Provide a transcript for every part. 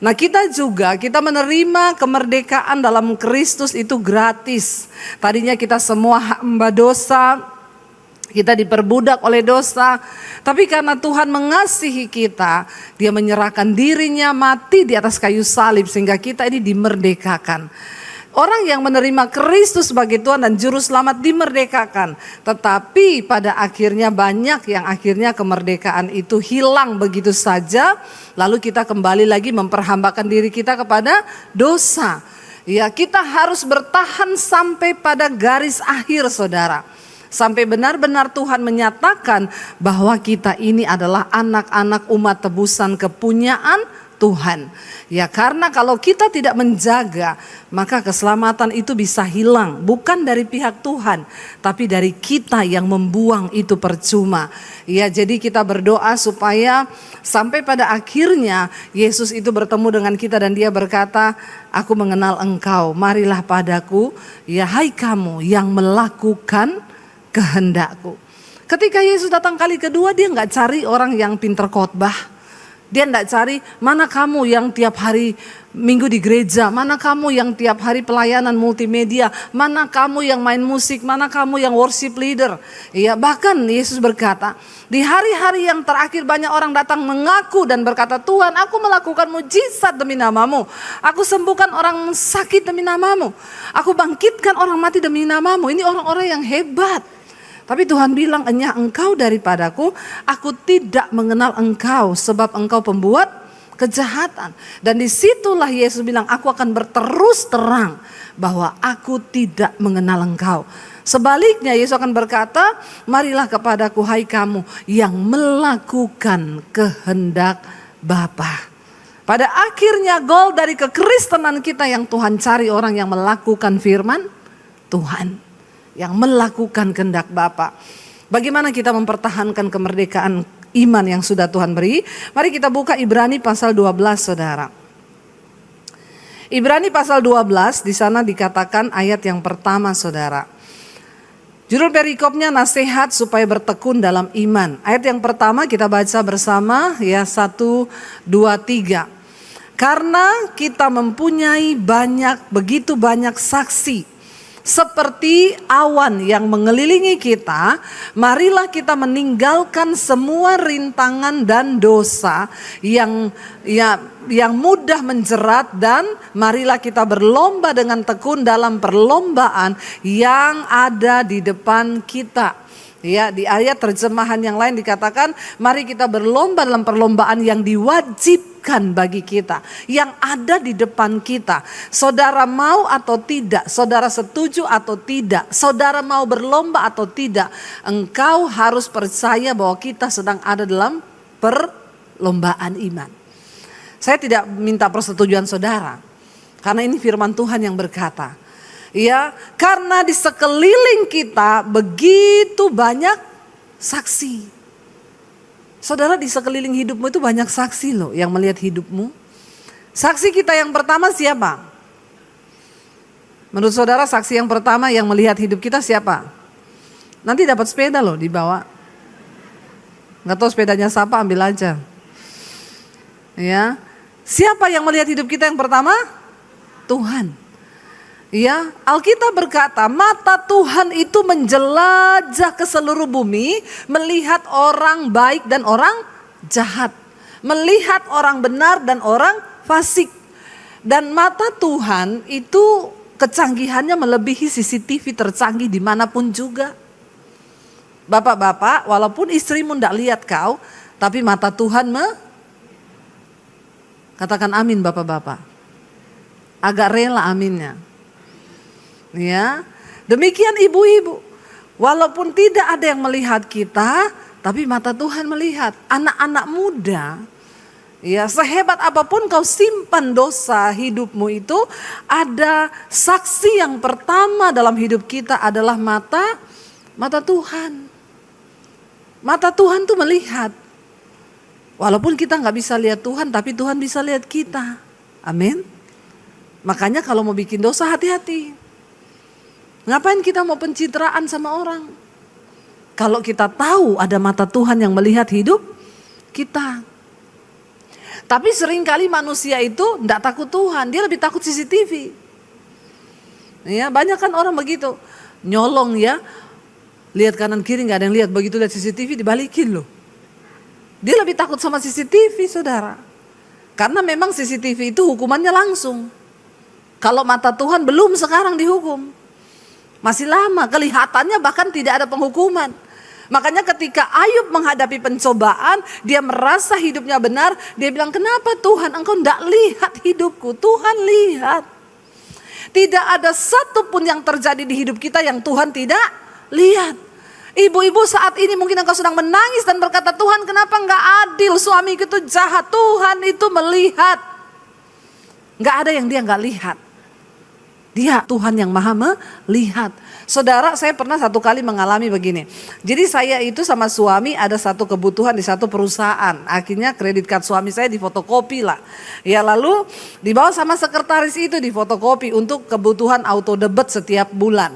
Nah kita menerima kemerdekaan dalam Kristus itu gratis. Tadinya kita semua hamba dosa, kita diperbudak oleh dosa. Tapi karena Tuhan mengasihi kita, Dia menyerahkan dirinya mati di atas kayu salib sehingga kita ini dimerdekakan. Orang yang menerima Kristus sebagai Tuhan dan Juru Selamat dimerdekakan. Tetapi pada akhirnya banyak yang akhirnya kemerdekaan itu hilang begitu saja. Lalu kita kembali lagi memperhambakan diri kita kepada dosa. Ya, kita harus bertahan sampai pada garis akhir, saudara. Sampai benar-benar Tuhan menyatakan bahwa kita ini adalah anak-anak umat tebusan kepunyaan Tuhan. Ya, karena kalau kita tidak menjaga, maka keselamatan itu bisa hilang. Bukan dari pihak Tuhan, tapi dari kita yang membuang itu percuma. Ya, jadi kita berdoa supaya sampai pada akhirnya Yesus itu bertemu dengan kita dan Dia berkata, aku mengenal engkau, marilah padaku, ya hai kamu yang melakukan kehendakku. Ketika Yesus datang kali kedua, Dia nggak cari orang yang pintar khotbah. Dia tidak cari mana kamu yang tiap hari minggu di gereja, mana kamu yang tiap hari pelayanan multimedia, mana kamu yang main musik, mana kamu yang worship leader. Ya, bahkan Yesus berkata, di hari-hari yang terakhir banyak orang datang mengaku dan berkata, Tuhan, aku melakukan mujizat demi namamu. Aku sembuhkan orang sakit demi namamu. Aku bangkitkan orang mati demi namamu. Ini orang-orang yang hebat. Tapi Tuhan bilang, enyah engkau daripadaku, aku tidak mengenal engkau sebab engkau pembuat kejahatan. Dan disitulah Yesus bilang, aku akan berterus terang bahwa aku tidak mengenal engkau. Sebaliknya Yesus akan berkata, marilah kepadaku hai kamu yang melakukan kehendak Bapa. Pada akhirnya goal dari kekristenan kita yang Tuhan cari orang yang melakukan firman Tuhan. Yang melakukan kehendak Bapa. Bagaimana kita mempertahankan kemerdekaan iman yang sudah Tuhan beri? Mari kita buka Ibrani pasal 12, saudara. Ibrani pasal 12, di sana dikatakan ayat yang pertama, saudara. Judul perikopnya nasihat supaya bertekun dalam iman. Ayat yang pertama kita baca bersama, ya 1, 2, 3. Karena kita mempunyai begitu banyak saksi. Seperti awan yang mengelilingi kita, marilah kita meninggalkan semua rintangan dan dosa yang mudah menjerat dan marilah kita berlomba dengan tekun dalam perlombaan yang ada di depan kita. Ya, di ayat terjemahan yang lain dikatakan, mari kita berlomba dalam perlombaan yang diwajibkan bagi kita, yang ada di depan kita. Saudara mau atau tidak, saudara setuju atau tidak, saudara mau berlomba atau tidak, engkau harus percaya bahwa kita sedang ada dalam perlombaan iman. Saya tidak minta persetujuan saudara, karena ini firman Tuhan yang berkata, ya, karena di sekeliling kita begitu banyak saksi. Saudara, di sekeliling hidupmu itu banyak saksi loh yang melihat hidupmu. Saksi kita yang pertama siapa? Menurut saudara saksi yang pertama yang melihat hidup kita siapa? Nanti dapat sepeda loh dibawa. Gak tahu sepedanya siapa, ambil aja. Ya, siapa yang melihat hidup kita yang pertama? Tuhan. Ya, Alkitab berkata, mata Tuhan itu menjelajah ke seluruh bumi, melihat orang baik dan orang jahat, melihat orang benar dan orang fasik. Dan mata Tuhan itu kecanggihannya melebihi CCTV tercanggih dimanapun juga. Bapak-bapak, walaupun istrimu tidak lihat kau, tapi mata Tuhan katakan amin bapak-bapak. Agak rela aminnya. Ya, demikian ibu-ibu. Walaupun tidak ada yang melihat kita, tapi mata Tuhan melihat. Anak-anak muda, ya sehebat apapun kau simpan dosa hidupmu itu, ada saksi yang pertama dalam hidup kita adalah mata Tuhan. Mata Tuhan tuh melihat. Walaupun kita nggak bisa lihat Tuhan, tapi Tuhan bisa lihat kita. Amin. Makanya kalau mau bikin dosa hati-hati. Ngapain kita mau pencitraan sama orang? Kalau kita tahu ada mata Tuhan yang melihat hidup kita. Tapi seringkali manusia itu tidak takut Tuhan, dia lebih takut CCTV. Ya, banyak kan orang begitu, nyolong ya, lihat kanan kiri nggak ada yang lihat, begitu lihat CCTV dibalikin loh. Dia lebih takut sama CCTV, saudara. Karena memang CCTV itu hukumannya langsung. Kalau mata Tuhan belum sekarang dihukum. Masih lama, kelihatannya bahkan tidak ada penghukuman. Makanya ketika Ayub menghadapi pencobaan, dia merasa hidupnya benar. Dia bilang, kenapa Tuhan engkau tidak lihat hidupku? Tuhan lihat. Tidak ada satupun yang terjadi di hidup kita yang Tuhan tidak lihat. Ibu-ibu saat ini mungkin engkau sedang menangis dan berkata, Tuhan kenapa enggak adil, suamiku itu jahat. Tuhan itu melihat. Enggak ada yang dia enggak lihat. Dia Tuhan yang maha melihat. Saudara, saya pernah satu kali mengalami begini. Jadi saya itu sama suami ada satu kebutuhan di satu perusahaan. Akhirnya kredit card suami saya difotokopi lah. Ya lalu dibawa sama sekretaris itu difotokopi untuk kebutuhan auto debit setiap bulan.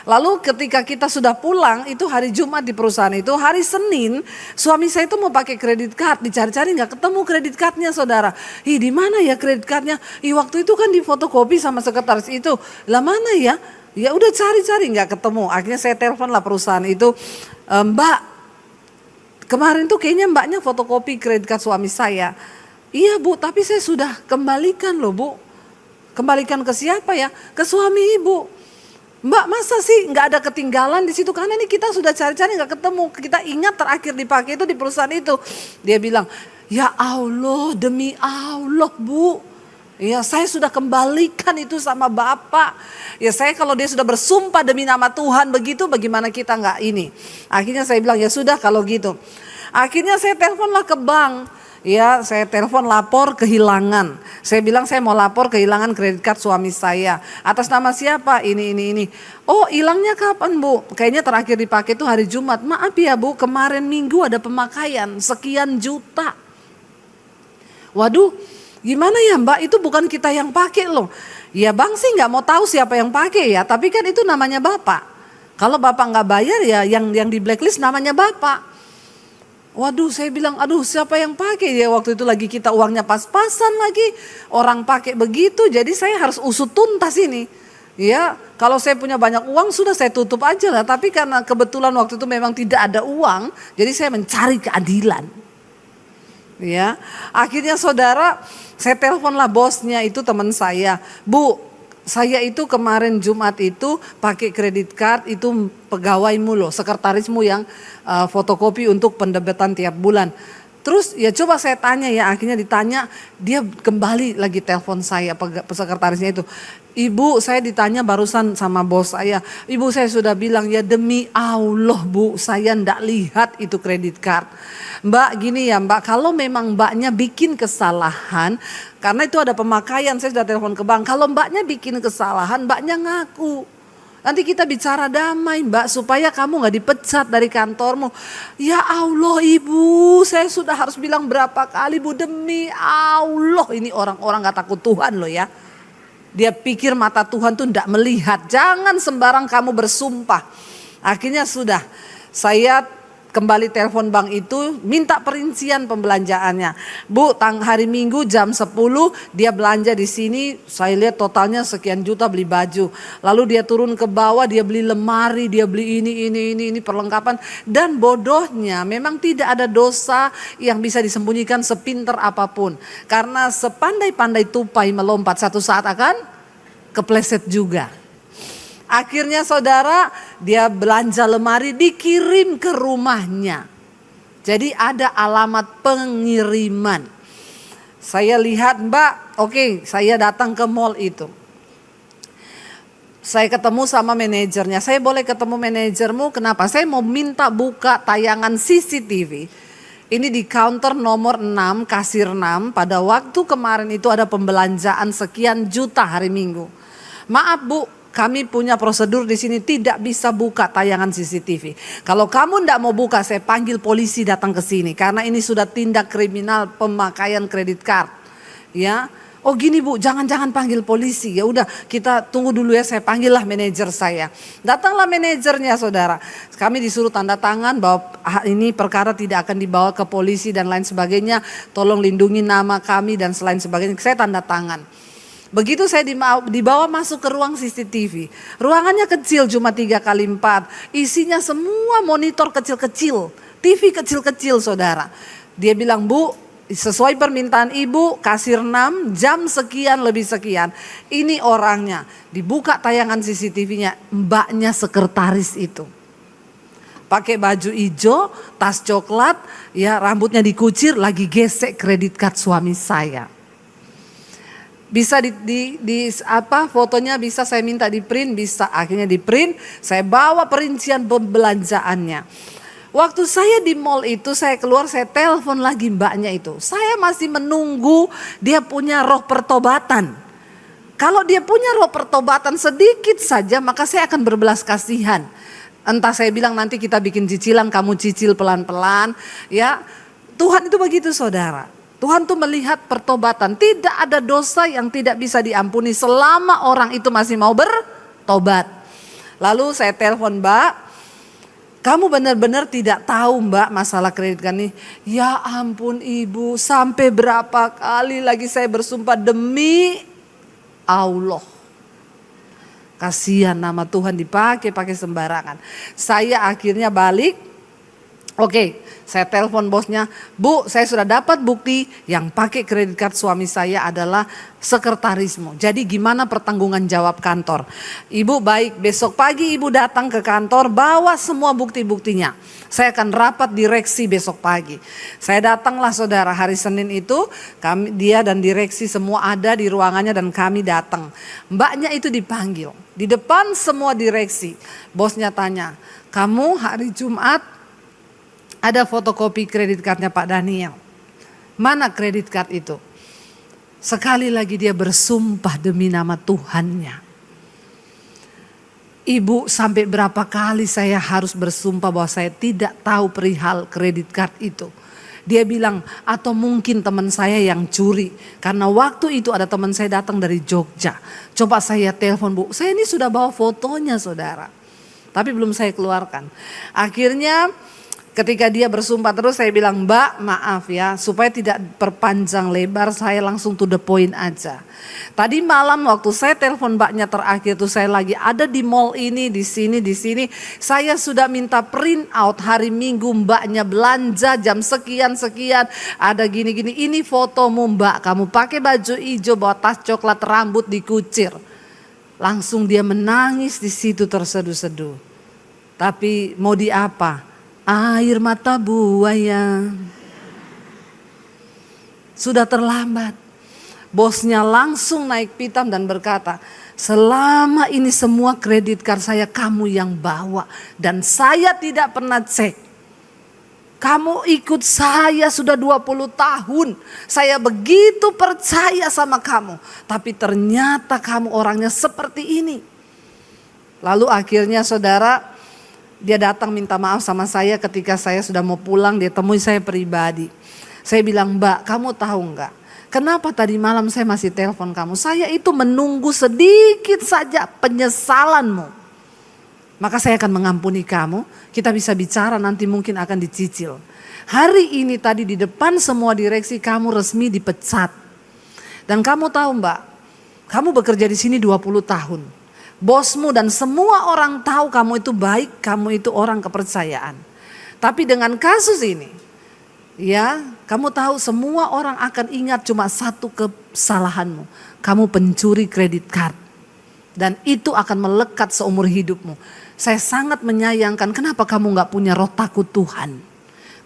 Lalu ketika kita sudah pulang itu hari Jumat di perusahaan itu, hari Senin suami saya itu mau pakai kredit card, dicari-cari nggak ketemu kredit cardnya, saudara. Di mana ya kredit cardnya? Waktu itu kan difotokopi sama sekretaris itu. Lah mana ya? Ya udah cari-cari nggak ketemu. Akhirnya saya telepon lah perusahaan itu, Mbak, kemarin tuh kayaknya mbaknya fotokopi kredit card suami saya. Iya Bu, tapi saya sudah kembalikan loh Bu. Kembalikan ke siapa ya? Ke suami ibu. Mbak, masa sih nggak ada ketinggalan di situ? Karena ini kita sudah cari-cari nggak ketemu. Kita ingat terakhir dipakai itu di perusahaan itu. Dia bilang, ya Allah, demi Allah Bu. Ya saya sudah kembalikan itu sama Bapak. Ya saya kalau dia sudah bersumpah demi nama Tuhan begitu, bagaimana kita nggak ini. Akhirnya saya bilang ya sudah kalau gitu. Akhirnya saya teleponlah ke bank. Ya saya telepon lapor kehilangan. Saya bilang saya mau lapor kehilangan kredit card suami saya. Atas nama siapa? Ini. Oh hilangnya kapan Bu? Kayaknya terakhir dipakai itu hari Jumat. Maaf ya Bu, kemarin Minggu ada pemakaian sekian juta. Waduh. Gimana ya Mbak, itu bukan kita yang pakai loh. Ya Bang sih nggak mau tahu siapa yang pakai ya, tapi kan itu namanya Bapak. Kalau Bapak nggak bayar ya yang di blacklist namanya Bapak. Waduh saya bilang, aduh siapa yang pakai ya, waktu itu lagi kita uangnya pas-pasan lagi. Orang pakai begitu, jadi saya harus usut tuntas ini. Ya kalau saya punya banyak uang sudah saya tutup aja lah, tapi karena kebetulan waktu itu memang tidak ada uang, jadi saya mencari keadilan. Ya, akhirnya saudara, saya teleponlah bosnya itu teman saya. Bu, saya itu kemarin Jumat itu pakai kredit card itu pegawaimu loh, sekretarismu yang fotokopi untuk pendebetan tiap bulan. Terus ya coba saya tanya ya, akhirnya ditanya, dia kembali lagi telepon saya, sekretarisnya itu. Ibu saya ditanya barusan sama bos saya, ibu saya sudah bilang ya demi Allah Bu, saya ndak lihat itu kredit card. Mbak gini ya Mbak, kalau memang mbaknya bikin kesalahan, karena itu ada pemakaian, saya sudah telepon ke bank. Kalau mbaknya bikin kesalahan, mbaknya ngaku. Nanti kita bicara damai Mbak, supaya kamu gak dipecat dari kantormu. Ya Allah Ibu, saya sudah harus bilang berapa kali Bu, demi Allah. Ini orang-orang gak takut Tuhan loh ya. Dia pikir mata Tuhan tuh gak melihat. Jangan sembarang kamu bersumpah. Akhirnya sudah, saya kembali telepon bank itu, minta perincian pembelanjaannya. Bu, hari Minggu jam 10 dia belanja di sini, saya lihat totalnya sekian juta beli baju. Lalu dia turun ke bawah, dia beli lemari, dia beli ini perlengkapan. Dan bodohnya memang tidak ada dosa yang bisa disembunyikan sepinter apapun. Karena sepandai-pandai tupai melompat, satu saat akan kepleset juga. Akhirnya saudara, dia belanja lemari dikirim ke rumahnya. Jadi ada alamat pengiriman. Saya lihat Mbak, oke, saya datang ke mall itu. Saya ketemu sama manajernya. Saya boleh ketemu manajermu, kenapa? Saya mau minta buka tayangan CCTV. Ini di counter nomor 6, kasir 6. Pada waktu kemarin itu ada pembelanjaan sekian juta hari Minggu. Maaf Bu, kami punya prosedur di sini tidak bisa buka tayangan CCTV. Kalau kamu tidak mau buka, saya panggil polisi datang ke sini karena ini sudah tindak kriminal pemakaian kredit card. Ya, Oh gini Bu, jangan panggil polisi. Ya udah, kita tunggu dulu ya, saya panggillah manajer saya. Datanglah manajernya saudara. Kami disuruh tanda tangan bahwa ini perkara tidak akan dibawa ke polisi dan lain sebagainya. Tolong lindungi nama kami dan selain sebagainya. Saya tanda tangan. Begitu saya dibawa masuk ke ruang CCTV. Ruangannya kecil, cuma 3x4. Isinya semua monitor kecil-kecil. TV kecil-kecil saudara. Dia bilang, Bu, sesuai permintaan ibu, kasir 6, jam sekian lebih sekian. Ini orangnya. Dibuka tayangan CCTV-nya, mbaknya sekretaris itu. Pakai baju hijau, tas coklat, ya rambutnya dikucir, lagi gesek kredit card suami saya. Bisa fotonya bisa saya minta di print, bisa akhirnya di print, saya bawa perincian pembelanjaannya. Waktu saya di mall itu, saya keluar, saya telepon lagi mbaknya itu. Saya masih menunggu dia punya roh pertobatan. Kalau dia punya roh pertobatan sedikit saja, maka saya akan berbelas kasihan. Entah saya bilang nanti kita bikin cicilan, kamu cicil pelan-pelan. Ya, Tuhan itu begitu saudara. Tuhan tuh melihat pertobatan. Tidak ada dosa yang tidak bisa diampuni selama orang itu masih mau bertobat. Lalu saya telepon Mbak. Kamu benar-benar tidak tahu Mbak masalah kredit kan nih. Ya ampun Ibu, sampai berapa kali lagi saya bersumpah demi Allah. Kasihan nama Tuhan pakai sembarangan. Saya akhirnya balik. Oke, saya telepon bosnya, Bu, saya sudah dapat bukti yang pakai kredit card suami saya adalah sekretarismu. Jadi gimana pertanggungan jawab kantor? Ibu baik, besok pagi ibu datang ke kantor, bawa semua bukti-buktinya. Saya akan rapat direksi besok pagi. Saya datanglah saudara, hari Senin itu dia dan direksi semua ada di ruangannya dan kami datang. Mbaknya itu dipanggil, di depan semua direksi. Bosnya tanya, kamu hari Jumat ada fotokopi kredit cardnya Pak Daniel. Mana kredit card itu? Sekali lagi dia bersumpah demi nama Tuhannya. Ibu, sampai berapa kali saya harus bersumpah bahwa saya tidak tahu perihal kredit card itu. Dia bilang, atau mungkin teman saya yang curi. Karena waktu itu ada teman saya datang dari Jogja. Coba saya telepon Bu, saya ini sudah bawa fotonya saudara. Tapi belum saya keluarkan. Akhirnya ketika dia bersumpah terus, saya bilang, Mbak maaf ya, supaya tidak perpanjang lebar, saya langsung to the point aja. Tadi malam waktu saya telepon mbaknya terakhir tuh, saya lagi ada di mall ini, di sini. Saya sudah minta print out hari Minggu, mbaknya belanja jam sekian, ada gini-gini. Ini fotomu Mbak, kamu pakai baju hijau, bawa tas coklat, rambut dikucir. Langsung dia menangis di situ terseduh-seduh. Tapi mau diapa? Air mata buaya. Sudah terlambat. Bosnya langsung naik pitam dan berkata, selama ini semua kredit card saya kamu yang bawa. Dan saya tidak pernah cek. Kamu ikut saya sudah 20 tahun. Saya begitu percaya sama kamu. Tapi ternyata kamu orangnya seperti ini. Lalu akhirnya saudara, dia datang minta maaf sama saya ketika saya sudah mau pulang, dia temui saya pribadi. Saya bilang, Mbak, kamu tahu enggak? Kenapa tadi malam saya masih telepon kamu? Saya itu menunggu sedikit saja penyesalanmu. Maka saya akan mengampuni kamu, kita bisa bicara nanti mungkin akan dicicil. Hari ini tadi di depan semua direksi kamu resmi dipecat. Dan kamu tahu Mbak, kamu bekerja di sini 20 tahun. Bosmu dan semua orang tahu kamu itu baik, kamu itu orang kepercayaan. Tapi dengan kasus ini, ya kamu tahu semua orang akan ingat cuma satu kesalahanmu. Kamu pencuri kredit card. Dan itu akan melekat seumur hidupmu. Saya sangat menyayangkan kenapa kamu gak punya roh takut Tuhan.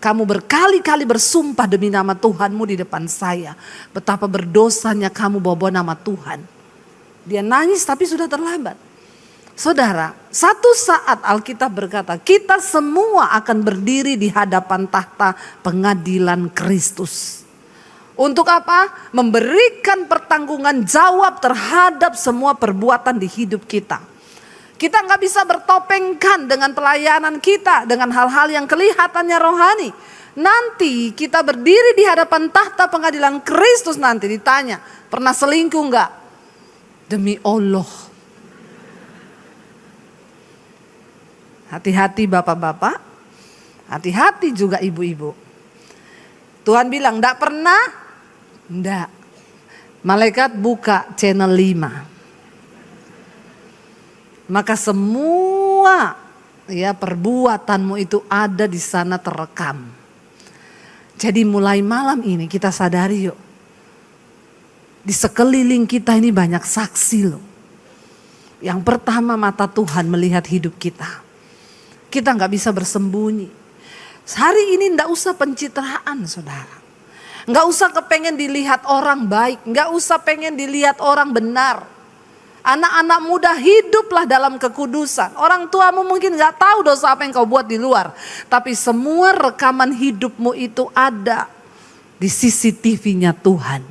Kamu berkali-kali bersumpah demi nama Tuhanmu di depan saya. Betapa berdosanya kamu bawa nama Tuhan. Dia nangis tapi sudah terlambat. Saudara, satu saat Alkitab berkata, kita semua akan berdiri di hadapan tahta pengadilan Kristus. Untuk apa? Memberikan pertanggungan jawab terhadap semua perbuatan di hidup kita. Kita gak bisa bertopengkan dengan pelayanan kita, dengan hal-hal yang kelihatannya rohani. Nanti kita berdiri di hadapan tahta pengadilan Kristus, nanti ditanya, pernah selingkuh enggak? Demi Allah. Hati-hati bapak-bapak, hati-hati juga ibu-ibu. Tuhan bilang enggak pernah? Enggak. Malaikat buka channel 5. Maka semua perbuatanmu itu ada di sana terekam. Jadi mulai malam ini kita sadari yuk. Di sekeliling kita ini banyak saksi loh. Yang pertama, mata Tuhan melihat hidup kita. Kita gak bisa bersembunyi. Hari ini gak usah pencitraan saudara. Gak usah kepengen dilihat orang baik. Gak usah pengen dilihat orang benar. Anak-anak muda, hiduplah dalam kekudusan. Orang tuamu mungkin gak tahu dosa apa yang kau buat di luar. Tapi semua rekaman hidupmu itu ada di CCTV-nya Tuhan.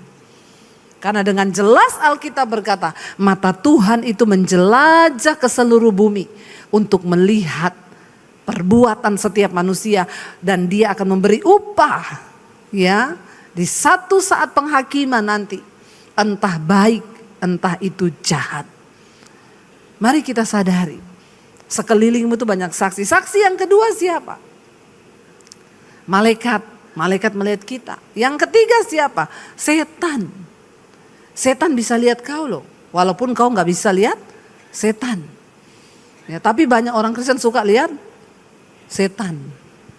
Karena dengan jelas Alkitab berkata, mata Tuhan itu menjelajah ke seluruh bumi untuk melihat perbuatan setiap manusia, dan dia akan memberi upah di satu saat penghakiman nanti, entah baik entah itu jahat. Mari kita sadari, sekelilingmu itu banyak saksi. Saksi yang kedua siapa? Malaikat melihat kita. Yang ketiga siapa? Setan. Setan bisa lihat kau loh, walaupun kau gak bisa lihat setan. Ya, tapi banyak orang Kristen suka lihat setan.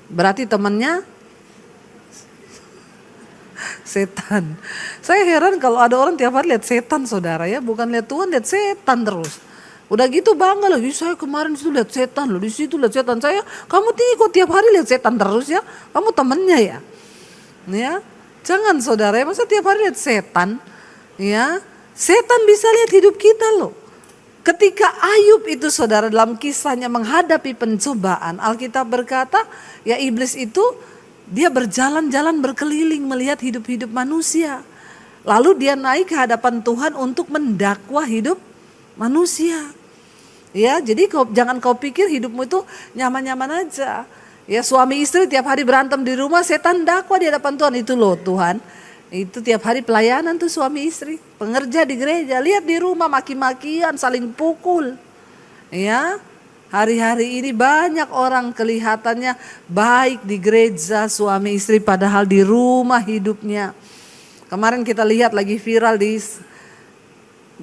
Berarti temannya setan. Saya heran kalau ada orang tiap hari lihat setan saudara ya. Bukan lihat Tuhan, lihat setan terus. Udah gitu bangga lagi, saya kemarin itu lihat setan loh, di situ lihat setan. Saya, kamu kok tiap hari lihat setan terus ya? Kamu temennya ya? Ya, jangan saudara ya, masa tiap hari lihat setan? Ya, setan bisa lihat hidup kita loh. Ketika Ayub itu saudara dalam kisahnya menghadapi pencobaan, Alkitab berkata ya iblis itu dia berjalan-jalan berkeliling melihat hidup-hidup manusia. Lalu dia naik ke hadapan Tuhan untuk mendakwa hidup manusia. Ya, jadi jangan kau pikir hidupmu itu nyaman-nyaman aja. Ya, suami istri tiap hari berantem di rumah, setan dakwa di hadapan Tuhan. Itu loh Tuhan. Itu tiap hari pelayanan tuh suami istri, pengerja di gereja, lihat di rumah maki-makian, saling pukul. Ya, hari-hari ini banyak orang kelihatannya baik di gereja suami istri, padahal di rumah hidupnya. Kemarin kita lihat lagi viral di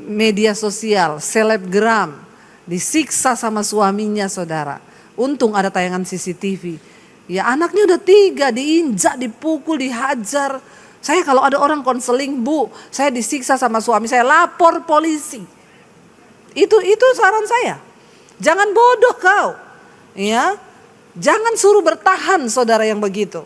media sosial, selebgram disiksa sama suaminya saudara. Untung ada tayangan CCTV. Ya, anaknya udah 3, diinjak, dipukul, dihajar. Saya kalau ada orang konseling, Bu, saya disiksa sama suami saya, lapor polisi. Itu saran saya. Jangan bodoh kau. Ya. Jangan suruh bertahan saudara yang begitu.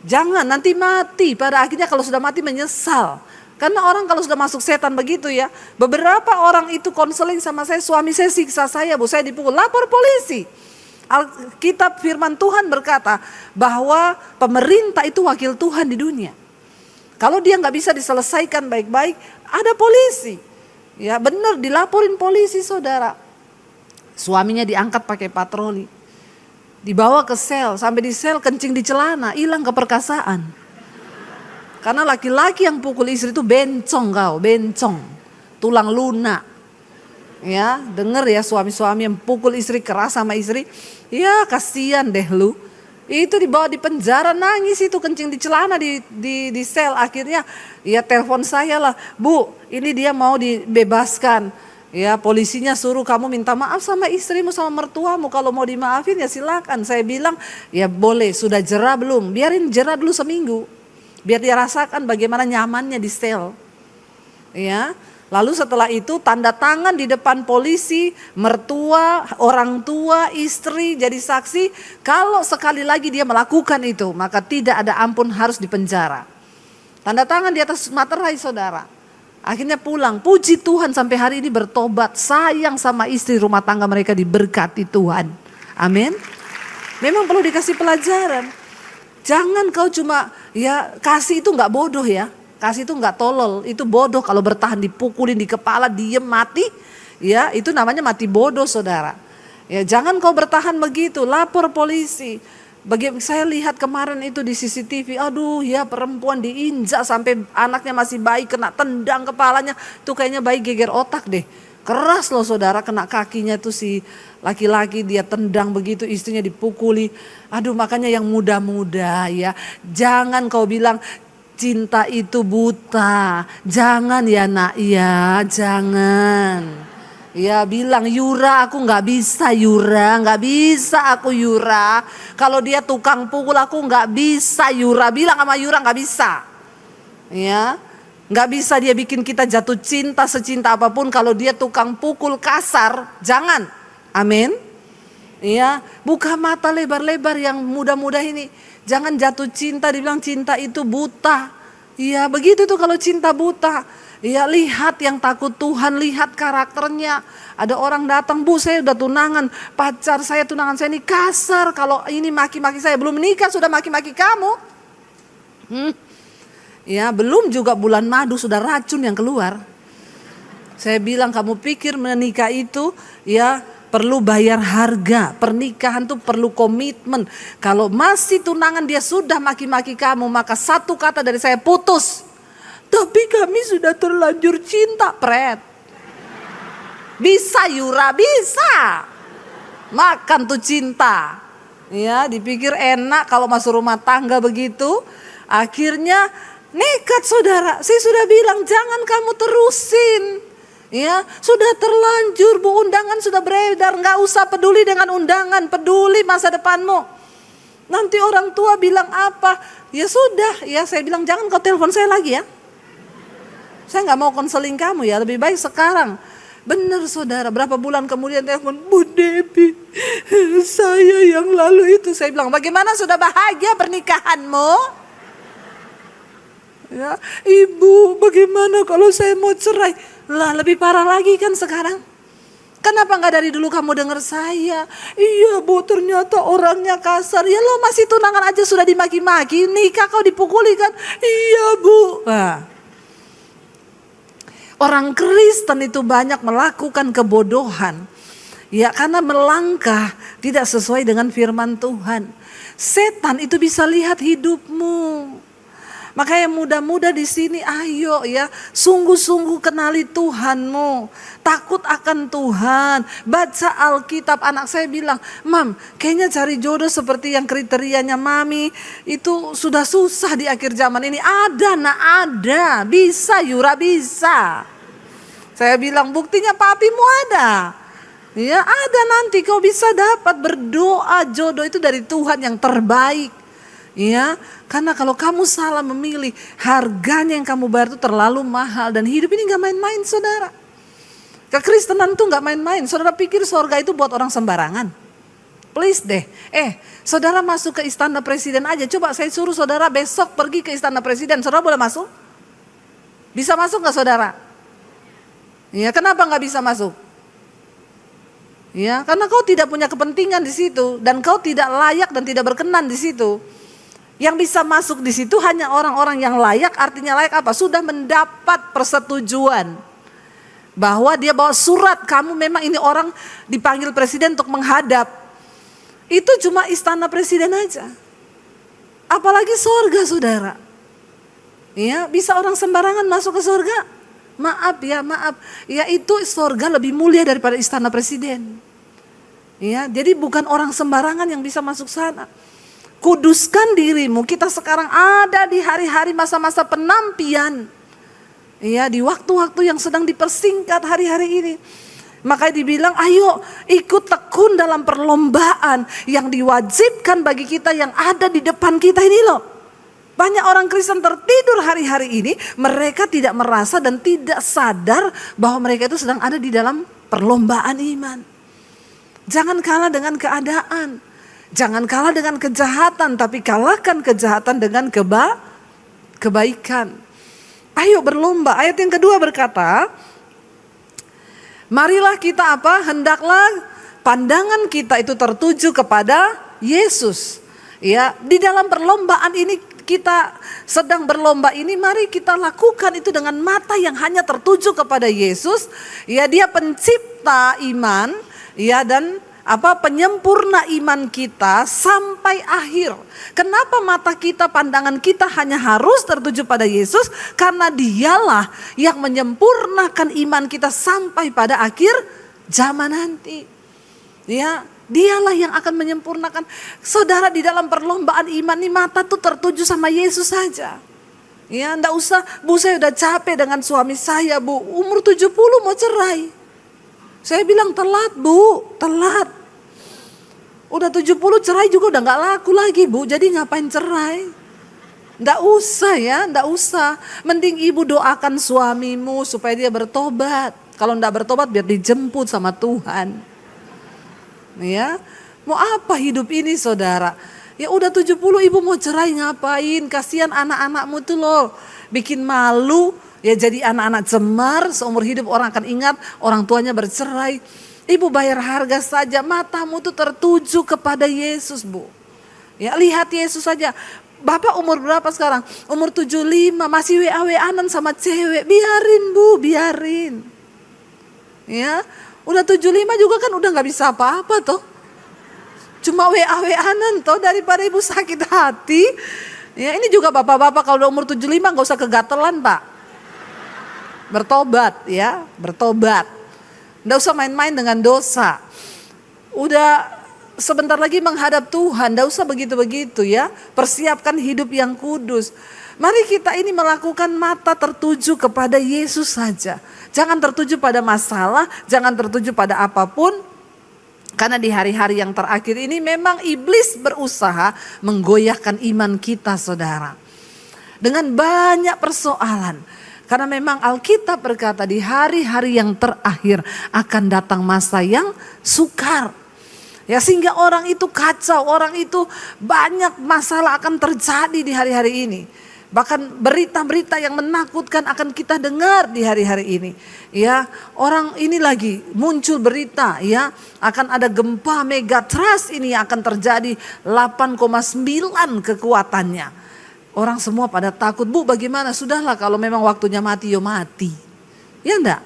Jangan, nanti mati. Pada akhirnya kalau sudah mati menyesal. Karena orang kalau sudah masuk setan begitu ya. Beberapa orang itu konseling sama saya, suami saya siksa saya, Bu, saya dipukul, lapor polisi. Alkitab firman Tuhan berkata bahwa pemerintah itu wakil Tuhan di dunia. Kalau dia gak bisa diselesaikan baik-baik, ada polisi. Ya benar, dilaporin polisi saudara. Suaminya diangkat pakai patroli. Dibawa ke sel, sampai di sel kencing di celana, hilang keperkasaan. Karena laki-laki yang pukul istri itu bencong kau, bencong. Tulang lunak. Ya, dengar ya suami-suami yang pukul istri keras sama istri. Ya kasihan deh lu. Itu dibawa di penjara, nangis itu kencing di celana di sel. Akhirnya ya telepon saya lah, Bu ini dia mau dibebaskan. Ya polisinya suruh kamu minta maaf sama istrimu sama mertuamu. Kalau mau dimaafin ya silakan. Saya bilang ya boleh, sudah jera belum? Biarin jera dulu seminggu. Biar dia rasakan bagaimana nyamannya di sel. Ya. Lalu setelah itu tanda tangan di depan polisi, mertua, orang tua, istri jadi saksi. Kalau sekali lagi dia melakukan itu, maka tidak ada ampun, harus dipenjara. Tanda tangan di atas materai saudara. Akhirnya pulang, puji Tuhan sampai hari ini bertobat, sayang sama istri, rumah tangga mereka diberkati Tuhan. Amin. Memang perlu dikasih pelajaran. Jangan kau cuma ya kasih itu gak bodoh ya. Kasih itu gak tolol, itu bodoh kalau bertahan dipukulin di kepala, diem mati. Ya itu namanya mati bodoh saudara. Ya jangan kau bertahan begitu, lapor polisi. Saya lihat kemarin itu di CCTV, aduh ya perempuan diinjak sampai anaknya masih bayi kena tendang kepalanya. Itu kayaknya bayi geger otak deh. Keras loh saudara, kena kakinya tuh si laki-laki, dia tendang begitu, istrinya dipukuli. Aduh, makanya yang muda-muda ya, jangan kau bilang cinta itu buta. Jangan ya nak ya, jangan. Ya bilang, Yura aku gak bisa Yura, gak bisa aku Yura. Kalau dia tukang pukul aku gak bisa Yura. Bilang sama Yura gak bisa. Ya, gak bisa dia bikin kita jatuh cinta secinta apapun. Kalau dia tukang pukul kasar, jangan. Amin. Ya, buka mata lebar-lebar yang muda-muda ini. Jangan jatuh cinta, dibilang cinta itu buta. Ya begitu tuh kalau cinta buta. Ya lihat yang takut Tuhan, lihat karakternya. Ada orang datang, Bu saya udah tunangan, pacar saya tunangan saya ini kasar. Kalau ini maki-maki saya, belum menikah sudah maki-maki kamu. Ya belum juga bulan madu sudah racun yang keluar. Saya bilang kamu pikir menikah itu ya perlu bayar harga. Pernikahan tuh perlu komitmen. Kalau masih tunangan dia sudah maki-maki kamu, maka satu kata dari saya, putus. Tapi kami sudah terlanjur cinta, pret. Bisa Yura, bisa. Makan tuh cinta. Ya, dipikir enak kalau masuk rumah tangga begitu. Akhirnya nekat saudara. Saya sudah bilang jangan kamu terusin. Ya, sudah terlanjur Bu, undangan sudah beredar, nggak usah peduli dengan undangan, peduli masa depanmu. Nanti orang tua bilang apa? Ya sudah, ya saya bilang jangan kau telepon saya lagi ya. Saya nggak mau konseling kamu ya, lebih baik sekarang. Benar saudara, berapa bulan kemudian telepon, Bu Debbie, saya yang lalu itu. Saya bilang, bagaimana sudah bahagia pernikahanmu? Ya, Ibu, bagaimana kalau saya mau cerai? Lah lebih parah lagi kan sekarang. Kenapa nggak dari dulu kamu dengar saya? Iya Bu, ternyata orangnya kasar. Ya lo masih tunangan aja sudah dimaki-maki, nikah kau dipukuli kan? Iya Bu. Nah. Orang Kristen itu banyak melakukan kebodohan. Ya karena melangkah tidak sesuai dengan firman Tuhan. Setan itu bisa lihat hidupmu. Makanya muda-muda di sini ayo ya, sungguh-sungguh kenali Tuhanmu. Takut akan Tuhan. Baca Alkitab. Anak saya bilang, Mam kayaknya cari jodoh seperti yang kriterianya Mami itu sudah susah di akhir zaman ini. Ada nak, ada. Bisa Yura, bisa. Saya bilang buktinya papimu ada. Ya ada, nanti kau bisa dapat. Berdoa, jodoh itu dari Tuhan yang terbaik. Ya, karena kalau kamu salah memilih, harganya yang kamu bayar itu terlalu mahal. Dan hidup ini gak main-main saudara. Kekristenan itu gak main-main. Saudara pikir surga itu buat orang sembarangan? Please deh. Saudara masuk ke istana presiden aja. Coba saya suruh saudara besok pergi ke istana presiden. Saudara boleh masuk? Bisa masuk gak saudara? Ya, kenapa gak bisa masuk? Ya, karena kau tidak punya kepentingan di situ. Dan kau tidak layak dan tidak berkenan di situ. Yang bisa masuk di situ hanya orang-orang yang layak. Artinya layak apa? Sudah mendapat persetujuan bahwa dia bawa surat, kamu memang ini orang dipanggil presiden untuk menghadap. Itu cuma istana presiden aja. Apalagi surga saudara. Ya, bisa orang sembarangan masuk ke surga? Maaf ya, maaf. Ya itu surga lebih mulia daripada istana presiden. Ya, jadi bukan orang sembarangan yang bisa masuk sana. Kuduskan dirimu. Kita sekarang ada di hari-hari masa-masa penampian. Ya, di waktu-waktu yang sedang dipersingkat hari-hari ini. Makanya dibilang ayo ikut tekun dalam perlombaan yang diwajibkan bagi kita yang ada di depan kita ini loh. Banyak orang Kristen tertidur hari-hari ini. Mereka tidak merasa dan tidak sadar bahwa mereka itu sedang ada di dalam perlombaan iman. Jangan kalah dengan keadaan. Jangan kalah dengan kejahatan, tapi kalahkan kejahatan dengan kebaikan. Ayo berlomba. Ayat yang kedua berkata, marilah kita apa? Hendaklah pandangan kita itu tertuju kepada Yesus. Ya, di dalam perlombaan ini kita sedang berlomba ini, mari kita lakukan itu dengan mata yang hanya tertuju kepada Yesus. Ya, dia pencipta iman, ya, dan penyempurna iman kita sampai akhir. Kenapa mata kita, pandangan kita hanya harus tertuju pada Yesus? Karena dialah yang menyempurnakan iman kita sampai pada akhir zaman nanti. Ya, dialah yang akan menyempurnakan. Saudara, di dalam perlombaan iman ini mata tuh tertuju sama Yesus saja. Ya, enggak usah, Bu saya udah capek dengan suami saya, Bu. Umur 70 mau cerai. Saya bilang telat, Bu, telat. Udah 70 cerai juga udah gak laku lagi, Bu. Jadi ngapain cerai? Enggak usah ya, enggak usah. Mending ibu doakan suamimu supaya dia bertobat. Kalau enggak bertobat biar dijemput sama Tuhan. Ya, mau apa hidup ini, saudara? Ya udah 70 ibu mau cerai ngapain? Kasihan anak-anakmu tuh loh. Bikin malu. Ya jadi anak-anak cemar. Seumur hidup orang akan ingat orang tuanya bercerai. Ibu bayar harga saja. Matamu tuh tertuju kepada Yesus, Bu. Ya lihat Yesus saja. Bapak umur berapa sekarang? Umur 75. Masih WA-WAnan sama cewek. Biarin, Bu, biarin. Ya, udah 75 juga kan udah gak bisa apa-apa toh. Cuma WA-WAnan toh, daripada ibu sakit hati. Ya ini juga bapak-bapak kalau udah umur 75 gak usah kegatelan, Pak. Bertobat ya, bertobat. Gak usah main-main dengan dosa. Udah sebentar lagi menghadap Tuhan, gak usah begitu-begitu ya. Persiapkan hidup yang kudus. Mari kita ini melakukan mata tertuju kepada Yesus saja. Jangan tertuju pada masalah, jangan tertuju pada apapun. Karena di hari-hari yang terakhir ini memang iblis berusaha menggoyahkan iman kita, saudara. Dengan banyak persoalan. Karena memang Alkitab berkata di hari-hari yang terakhir akan datang masa yang sukar. Ya sehingga orang itu kacau, orang itu banyak masalah akan terjadi di hari-hari ini. Bahkan berita-berita yang menakutkan akan kita dengar di hari-hari ini. Ya, orang ini lagi muncul berita ya, akan ada gempa megatrust ini yang akan terjadi 8,9 kekuatannya. Orang semua pada takut, Bu bagaimana? Sudahlah kalau memang waktunya mati, yo mati. Ya enggak?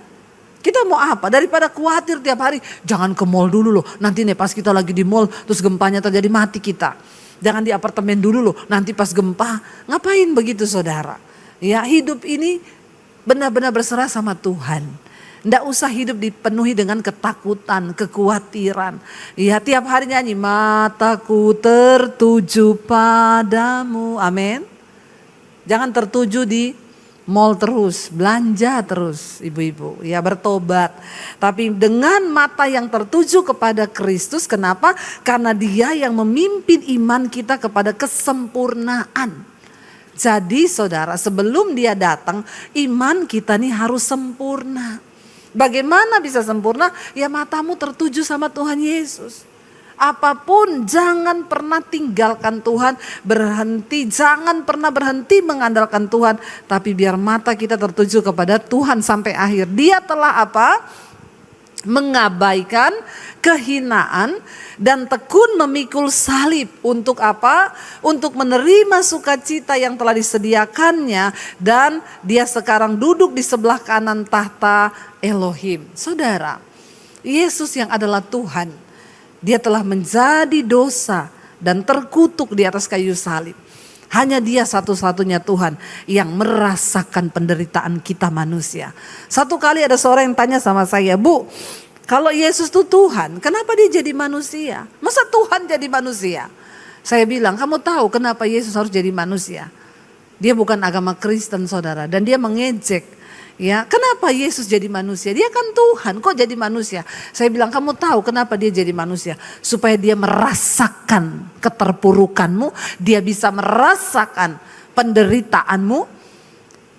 Kita mau apa? Daripada khawatir tiap hari, jangan ke mall dulu loh. Nanti nih pas kita lagi di mall terus gempanya terjadi mati kita. Jangan di apartemen dulu loh, nanti pas gempa. Ngapain begitu, saudara? Ya hidup ini benar-benar berserah sama Tuhan. Nggak usah hidup dipenuhi dengan ketakutan, kekhawatiran. Ya tiap hari nyanyi, mataku tertuju padamu. Amin. Jangan tertuju di mall terus, belanja terus ibu-ibu, ya bertobat. Tapi dengan mata yang tertuju kepada Kristus, kenapa? Karena dia yang memimpin iman kita kepada kesempurnaan. Jadi saudara, sebelum dia datang, iman kita nih harus sempurna. Bagaimana bisa sempurna? Ya matamu tertuju sama Tuhan Yesus. Apapun jangan pernah tinggalkan Tuhan, berhenti, jangan pernah berhenti mengandalkan Tuhan. Tapi biar mata kita tertuju kepada Tuhan sampai akhir. Dia telah apa? Mengabaikan kehinaan dan tekun memikul salib. Untuk apa? Untuk menerima sukacita yang telah disediakannya. Dan dia sekarang duduk di sebelah kanan tahta Elohim. Saudara, Yesus yang adalah Tuhan, dia telah menjadi dosa dan terkutuk di atas kayu salib. Hanya dia satu-satunya Tuhan yang merasakan penderitaan kita manusia. Satu kali ada seorang yang tanya sama saya, Bu, kalau Yesus itu Tuhan, kenapa dia jadi manusia? Masa Tuhan jadi manusia? Saya bilang, kamu tahu kenapa Yesus harus jadi manusia? Dia bukan agama Kristen, saudara, dan dia mengejek. Ya, kenapa Yesus jadi manusia? Dia kan Tuhan, kok jadi manusia? Saya bilang, kamu tahu kenapa dia jadi manusia? Supaya dia merasakan keterpurukanmu, dia bisa merasakan penderitaanmu.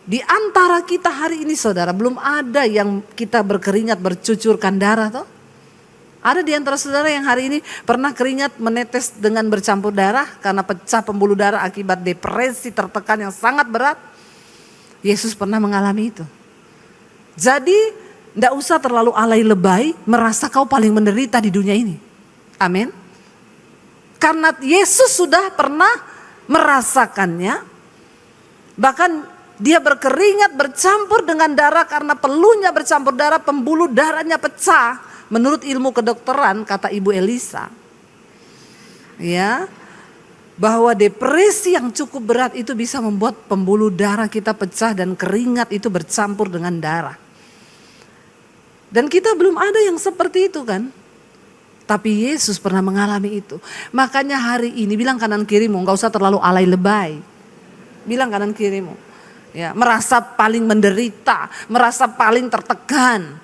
Di antara kita hari ini, saudara, belum ada yang kita berkeringat bercucurkan darah toh? Ada di antara saudara yang hari ini pernah keringat menetes dengan bercampur darah karena pecah pembuluh darah akibat depresi tertekan yang sangat berat? Yesus pernah mengalami itu. Jadi tidak usah terlalu alay lebay merasa kau paling menderita di dunia ini. Amin. Karena Yesus sudah pernah merasakannya. Bahkan dia berkeringat bercampur dengan darah karena peluhnya bercampur darah, pembuluh darahnya pecah. menurut ilmu kedokteran kata Ibu Elisa, ya, bahwa depresi yang cukup berat itu bisa membuat pembuluh darah kita pecah dan keringat itu bercampur dengan darah. Dan kita belum ada yang seperti itu kan. Tapi Yesus pernah mengalami itu. Makanya hari ini bilang kanan kirimu, gak usah terlalu alay lebay. Bilang kanan kirimu, ya, merasa paling menderita, merasa paling tertekan.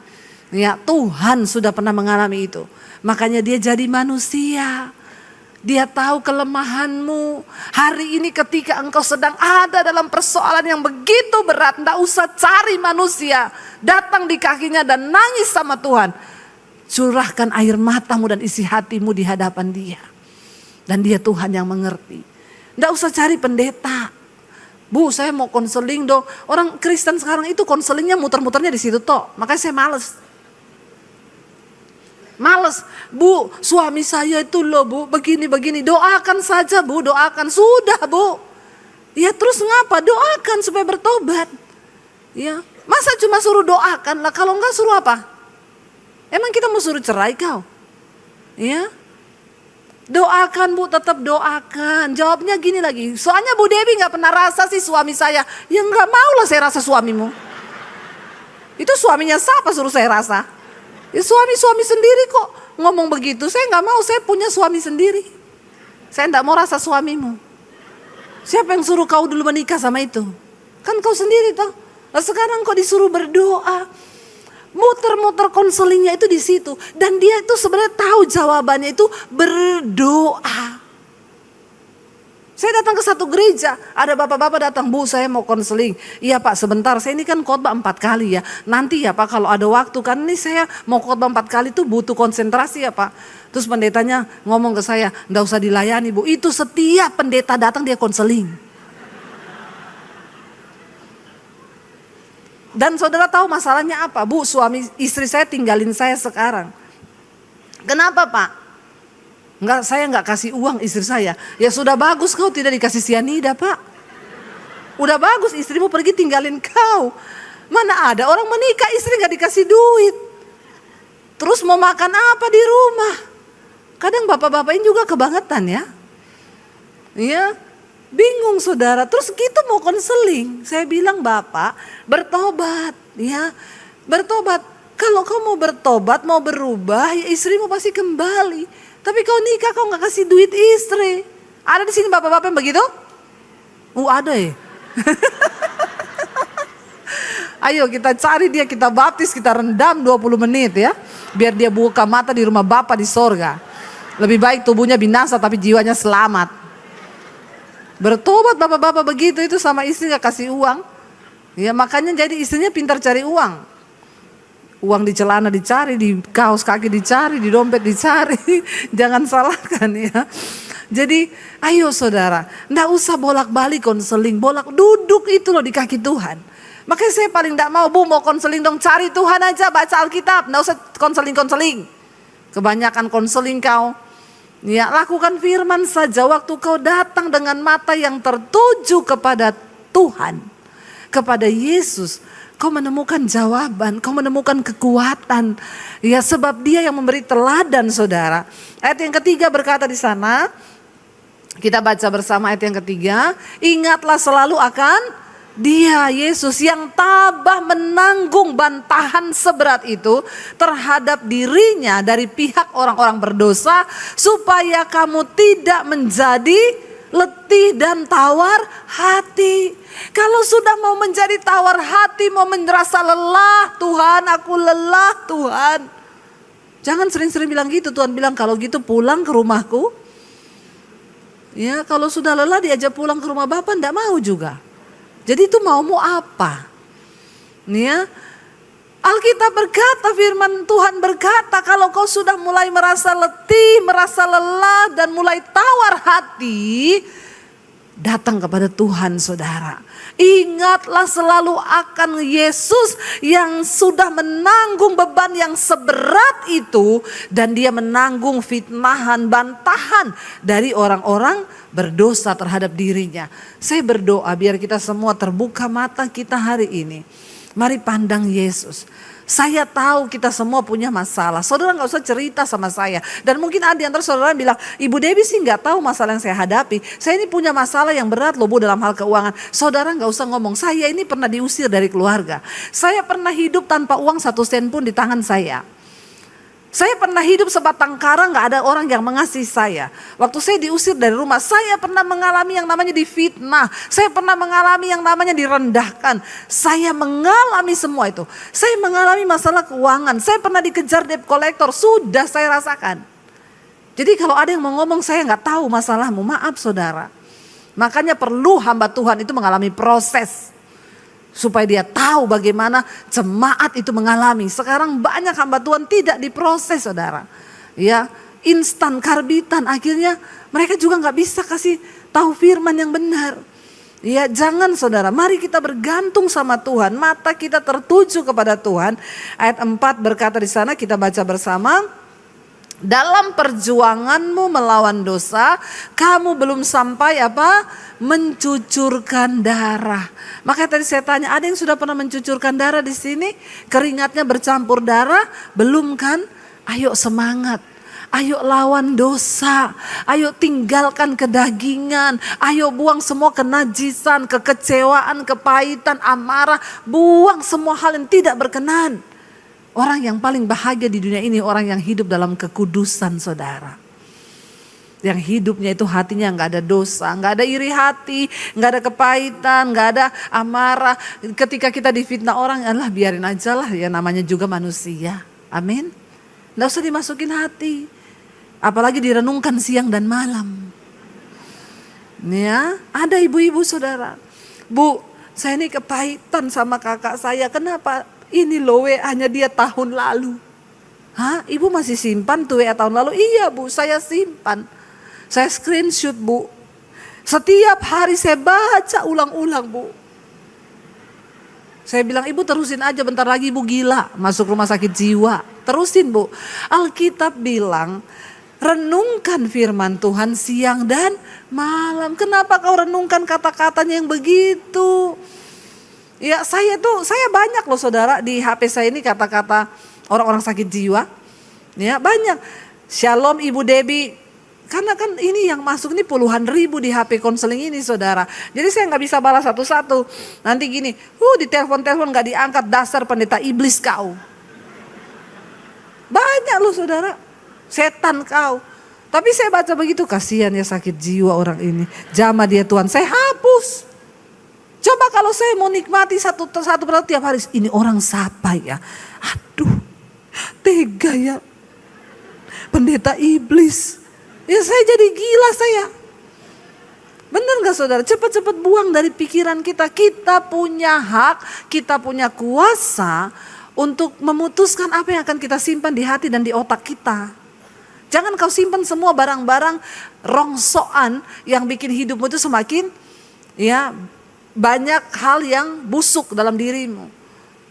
Ya, Tuhan sudah pernah mengalami itu. Makanya dia jadi manusia. Dia tahu kelemahanmu. Hari ini ketika engkau sedang ada dalam persoalan yang begitu berat, tidak usah cari manusia. Datang di kakinya dan nangis sama Tuhan. Curahkan air matamu dan isi hatimu di hadapan dia. Dan dia Tuhan yang mengerti. Tidak usah cari pendeta. Bu, saya mau konseling dong. Orang Kristen sekarang itu konselingnya muter-muternya di situ toh. Makanya saya males, Bu, suami saya itu loh Bu, begini-begini. Doakan saja Bu, doakan. Sudah Bu. Ya terus ngapa? Doakan supaya bertobat. Ya, masa cuma suruh doakan lah, kalau enggak suruh apa? Emang kita mau suruh cerai kau? Ya, doakan Bu, tetap doakan. Jawabnya gini lagi, soalnya Bu Dewi gak pernah rasa sih suami saya. Ya gak mau lah saya rasa suamimu. Itu suaminya siapa suruh saya rasa? Ya suami-suami sendiri kok ngomong begitu. Saya gak mau, saya punya suami sendiri. Saya gak mau rasa suamimu. Siapa yang suruh kau dulu menikah sama itu? Kan kau sendiri toh. Nah sekarang kok disuruh berdoa. Muter-muter konselingnya itu di situ. Dan dia itu sebenarnya tahu jawabannya itu berdoa. Saya datang ke satu gereja, ada bapak-bapak datang, Bu saya mau konseling. Iya Pak sebentar, saya ini kan khotbah 4 kali ya. Nanti ya Pak kalau ada waktu, kan ini saya mau khotbah 4 kali tuh butuh konsentrasi ya Pak. Terus pendetanya ngomong ke saya, nggak usah dilayani Bu. Itu setiap pendeta datang dia konseling. Dan saudara tahu masalahnya apa? Bu, suami istri saya tinggalin saya sekarang. Kenapa Pak? Saya nggak kasih uang istri saya. Ya sudah bagus kau tidak dikasih sianida Pak. Udah bagus istrimu pergi tinggalin kau. Mana ada orang menikah istri nggak dikasih duit. Terus mau makan apa di rumah? Kadang bapak-bapak ini juga kebangetan ya. Iya, bingung saudara. Terus gitu mau konseling. Saya bilang Bapak bertobat ya. Bertobat. Kalau kau mau bertobat, mau berubah, ya istrimu pasti kembali. Tapi kau nikah kau gak kasih duit istri. Ada di sini bapak-bapak yang begitu? Ada ya. Ayo kita cari dia, kita baptis, kita rendam 20 menit ya. Biar dia buka mata di rumah Bapa di sorga. Lebih baik tubuhnya binasa tapi jiwanya selamat. Bertobat bapak-bapak begitu itu sama istri gak kasih uang. Ya makanya jadi istrinya pintar cari uang. Uang di celana dicari, di kaos kaki dicari, di dompet dicari. Jangan salahkan ya. Jadi ayo saudara, nggak usah bolak-balik konseling, duduk itu loh di kaki Tuhan. Makanya saya paling nggak mau, Bu mau konseling dong, cari Tuhan aja, baca Alkitab, nggak usah konseling. Kebanyakan konseling kau. Ya lakukan firman saja waktu kau datang dengan mata yang tertuju kepada Tuhan, kepada Yesus. Kau menemukan jawaban, kau menemukan kekuatan. Ya sebab dia yang memberi teladan saudara. Ayat yang ketiga berkata di sana, kita baca bersama ayat yang ketiga. Ingatlah selalu akan dia Yesus yang tabah menanggung bantahan seberat itu terhadap dirinya dari pihak orang-orang berdosa. Supaya kamu tidak menjadi letih dan tawar hati. Kalau sudah mau menjadi tawar hati, mau merasa lelah, Tuhan aku lelah Tuhan. Jangan sering-sering bilang gitu. Tuhan bilang kalau gitu pulang ke rumahku. Ya kalau sudah lelah diajak pulang ke rumah Bapa enggak mau juga. Jadi itu mau apa? Nih ya. Alkitab berkata, firman Tuhan berkata, kalau kau sudah mulai merasa letih, merasa lelah dan mulai tawar hati, datang kepada Tuhan saudara. Ingatlah selalu akan Yesus yang sudah menanggung beban yang seberat itu. Dan dia menanggung fitnahan, bantahan dari orang-orang berdosa terhadap dirinya. Saya berdoa biar kita semua terbuka mata kita hari ini. Mari pandang Yesus. Saya tahu kita semua punya masalah. Saudara gak usah cerita sama saya. Dan mungkin ada di antara saudara bilang, Ibu Debbie sih gak tahu masalah yang saya hadapi. Saya ini punya masalah yang berat loh Bu dalam hal keuangan. Saudara gak usah ngomong, saya ini pernah diusir dari keluarga. Saya pernah hidup tanpa uang 1 sen pun di tangan saya. Saya pernah hidup sebatang kara, gak ada orang yang mengasihi saya. Waktu saya diusir dari rumah, saya pernah mengalami yang namanya difitnah. Saya pernah mengalami yang namanya direndahkan. Saya mengalami semua itu. Saya mengalami masalah keuangan. Saya pernah dikejar debt collector, sudah saya rasakan. Jadi kalau ada yang mau ngomong saya gak tahu masalahmu, maaf saudara. Makanya perlu hamba Tuhan itu mengalami proses. Supaya dia tahu bagaimana jemaat itu mengalami. Sekarang banyak hamba Tuhan tidak diproses saudara. Ya, instan karbitan, akhirnya mereka juga gak bisa kasih tahu firman yang benar. Ya, jangan saudara, mari kita bergantung sama Tuhan. Mata kita tertuju kepada Tuhan. Ayat 4 berkata di sana, kita baca bersama. Dalam perjuanganmu melawan dosa, kamu belum sampai apa? Mencucurkan darah. Makanya tadi saya tanya, ada yang sudah pernah mencucurkan darah di sini? Keringatnya bercampur darah? Belum kan? Ayo semangat. Ayo lawan dosa. Ayo tinggalkan kedagingan. Ayo buang semua kenajisan, kekecewaan, kepahitan, amarah. Buang semua hal yang tidak berkenan. Orang yang paling bahagia di dunia ini orang yang hidup dalam kekudusan saudara. Yang hidupnya itu hatinya gak ada dosa, gak ada iri hati, gak ada kepahitan, gak ada amarah. Ketika kita difitnah orang, alah biarin aja lah ya namanya juga manusia. Amin. Gak usah dimasukin hati. Apalagi direnungkan siang dan malam. Ya, ada ibu-ibu saudara. Bu, saya ini kepahitan sama kakak saya, kenapa? Ini loh WA-nya dia tahun lalu. Hah? Ibu masih simpan tuh WA tahun lalu? Iya Bu, saya simpan. Saya screenshot Bu. Setiap hari saya baca ulang-ulang Bu. Saya bilang ibu terusin aja, bentar lagi ibu gila masuk rumah sakit jiwa. Terusin Bu. Alkitab bilang renungkan firman Tuhan siang dan malam. Kenapa kau renungkan kata-katanya yang begitu? Ya saya banyak loh saudara di HP saya ini kata-kata orang-orang sakit jiwa. Ya banyak. Shalom Ibu Debbie. Karena kan ini yang masuk ini puluhan ribu di HP konseling ini saudara. Jadi saya gak bisa balas satu-satu. Nanti gini, di telepon-telepon gak diangkat, dasar pendeta iblis kau. Banyak loh saudara. Setan kau. Tapi saya baca begitu, kasihan ya sakit jiwa orang ini. Jamah dia Tuhan, saya hapus. Coba kalau saya mau nikmati satu persatu tiap hari. Ini orang siapa ya? Aduh, tega ya. Pendeta iblis. Ya saya jadi gila saya. Benar gak saudara? Cepat-cepat buang dari pikiran kita. Kita punya hak, kita punya kuasa untuk memutuskan apa yang akan kita simpan di hati dan di otak kita. Jangan kau simpan semua barang-barang rongsokan yang bikin hidupmu itu semakin ya banyak hal yang busuk dalam dirimu.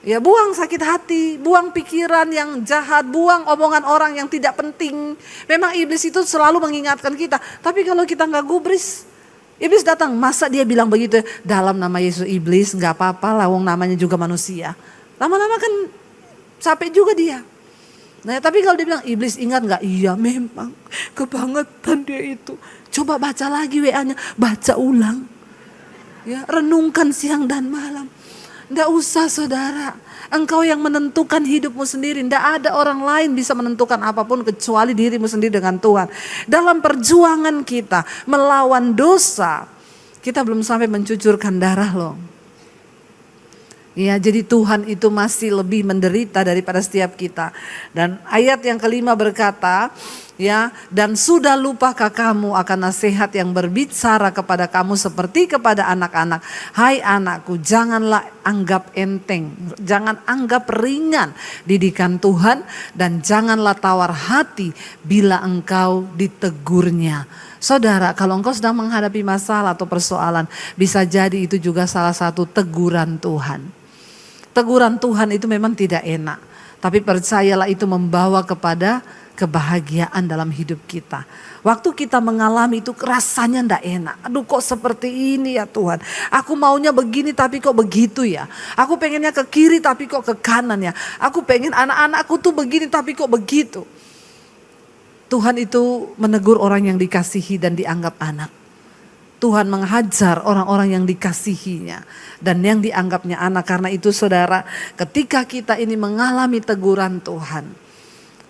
Ya buang sakit hati, buang pikiran yang jahat, buang omongan orang yang tidak penting. Memang iblis itu selalu mengingatkan kita. Tapi kalau kita gak gubris, iblis datang. Masa dia bilang begitu, dalam nama Yesus iblis gak apa-apa lah, wong namanya juga manusia. Lama-lama kan capek juga dia. Nah tapi kalau dia bilang iblis ingat gak? Iya memang kebangetan dia itu. Coba baca lagi WA-nya, baca ulang. Ya, renungkan siang dan malam. Nggak usah saudara, engkau yang menentukan hidupmu sendiri. Nggak ada orang lain bisa menentukan apapun kecuali dirimu sendiri dengan Tuhan. Dalam perjuangan kita melawan dosa, kita belum sampai mencucurkan darah loh. Ya, jadi Tuhan itu masih lebih menderita daripada setiap kita. Dan ayat yang kelima berkata, ya, dan sudah lupakah kamu akan nasihat yang berbicara kepada kamu seperti kepada anak-anak. Hai anakku, janganlah anggap enteng, jangan anggap ringan didikan Tuhan, dan janganlah tawar hati bila engkau ditegurnya. Saudara, kalau engkau sedang menghadapi masalah atau persoalan, bisa jadi itu juga salah satu teguran Tuhan. Teguran Tuhan itu memang tidak enak, tapi percayalah itu membawa kepada kebahagiaan dalam hidup kita. Waktu kita mengalami itu rasanya ndak enak. Aduh kok seperti ini ya Tuhan. Aku maunya begini tapi kok begitu ya. Aku pengennya ke kiri tapi kok ke kanan ya. Aku pengen anak-anakku tuh begini tapi kok begitu. Tuhan itu menegur orang yang dikasihi dan dianggap anak. Tuhan menghajar orang-orang yang dikasihinya dan yang dianggapnya anak. Karena itu saudara, ketika kita ini mengalami teguran Tuhan,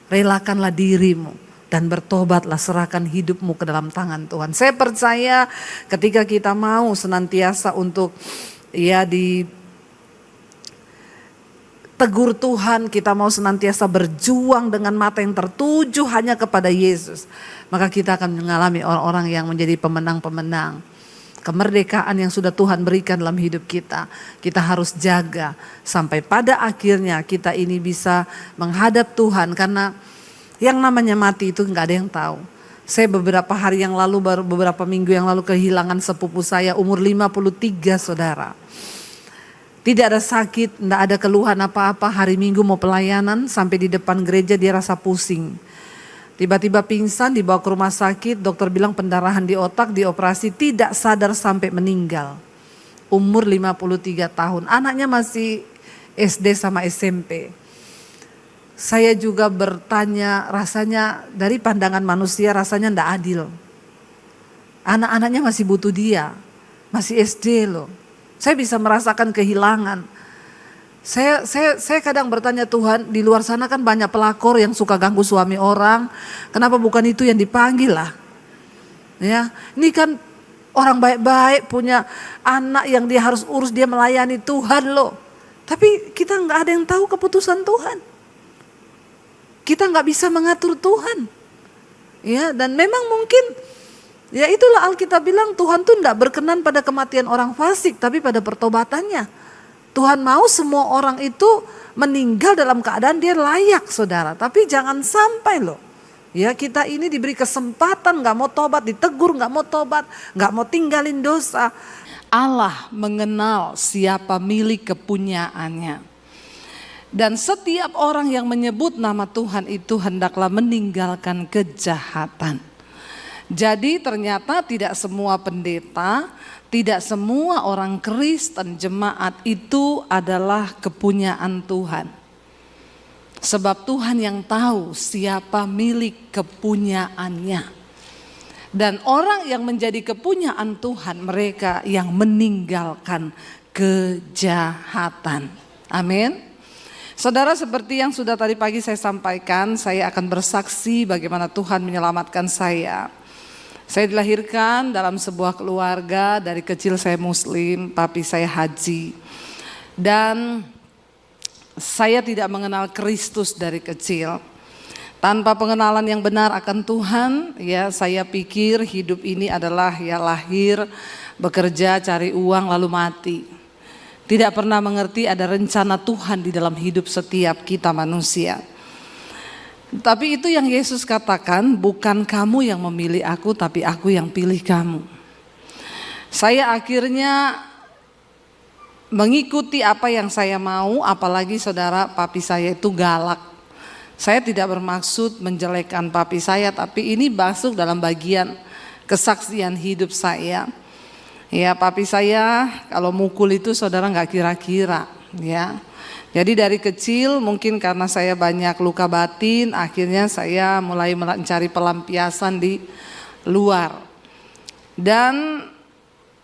relakanlah dirimu dan bertobatlah, serahkan hidupmu ke dalam tangan Tuhan. Saya percaya ketika kita mau senantiasa untuk ditegur Tuhan, kita mau senantiasa berjuang dengan mata yang tertuju hanya kepada Yesus, maka kita akan mengalami orang-orang yang menjadi pemenang-pemenang. Kemerdekaan yang sudah Tuhan berikan dalam hidup kita, kita harus jaga sampai pada akhirnya kita ini bisa menghadap Tuhan. Karena yang namanya mati itu nggak ada yang tahu. Saya beberapa hari yang lalu, beberapa minggu yang lalu kehilangan sepupu saya umur 53 saudara. Tidak ada sakit, tidak ada keluhan apa-apa. Hari Minggu mau pelayanan, sampai di depan gereja dia rasa pusing. Tiba-tiba pingsan, dibawa ke rumah sakit, dokter bilang pendarahan di otak, dioperasi, tidak sadar sampai meninggal. Umur 53 tahun, anaknya masih SD sama SMP. Saya juga bertanya, rasanya dari pandangan manusia rasanya tidak adil. Anak-anaknya masih butuh dia, masih SD loh. Saya bisa merasakan kehilangan. Saya kadang bertanya, Tuhan, di luar sana kan banyak pelakor yang suka ganggu suami orang. Kenapa bukan itu yang dipanggil lah? Ya, ini kan orang baik-baik punya anak yang dia harus urus, dia melayani Tuhan loh. Tapi kita nggak ada yang tahu keputusan Tuhan. Kita nggak bisa mengatur Tuhan. Ya, dan memang mungkin ya itulah Alkitab bilang Tuhan tuh tidak berkenan pada kematian orang fasik, tapi pada pertobatannya. Tuhan mau semua orang itu meninggal dalam keadaan dia layak saudara. Tapi jangan sampai loh. Ya kita ini diberi kesempatan gak mau tobat, ditegur gak mau tobat, gak mau tinggalin dosa. Allah mengenal siapa milik kepunyaannya. Dan setiap orang yang menyebut nama Tuhan itu hendaklah meninggalkan kejahatan. Jadi ternyata tidak semua pendeta, tidak semua orang Kristen jemaat itu adalah kepunyaan Tuhan. Sebab Tuhan yang tahu siapa milik kepunyaannya. Dan orang yang menjadi kepunyaan Tuhan, mereka yang meninggalkan kejahatan. Amin. Saudara, seperti yang sudah tadi pagi saya sampaikan, saya akan bersaksi bagaimana Tuhan menyelamatkan saya. Saya dilahirkan dalam sebuah keluarga, dari kecil saya Muslim, papi saya haji. Dan saya tidak mengenal Kristus dari kecil. Tanpa pengenalan yang benar akan Tuhan, ya saya pikir hidup ini adalah ya lahir, bekerja, cari uang lalu mati. Tidak pernah mengerti ada rencana Tuhan di dalam hidup setiap kita manusia. Tapi itu yang Yesus katakan, bukan kamu yang memilih aku, tapi aku yang pilih kamu. Saya akhirnya mengikuti apa yang saya mau, apalagi saudara papi saya itu galak. Saya tidak bermaksud menjelekkan papi saya, tapi ini masuk dalam bagian kesaksian hidup saya. Ya papi saya kalau mukul itu saudara nggak kira-kira ya. Jadi dari kecil mungkin karena saya banyak luka batin, akhirnya saya mulai mencari pelampiasan di luar. Dan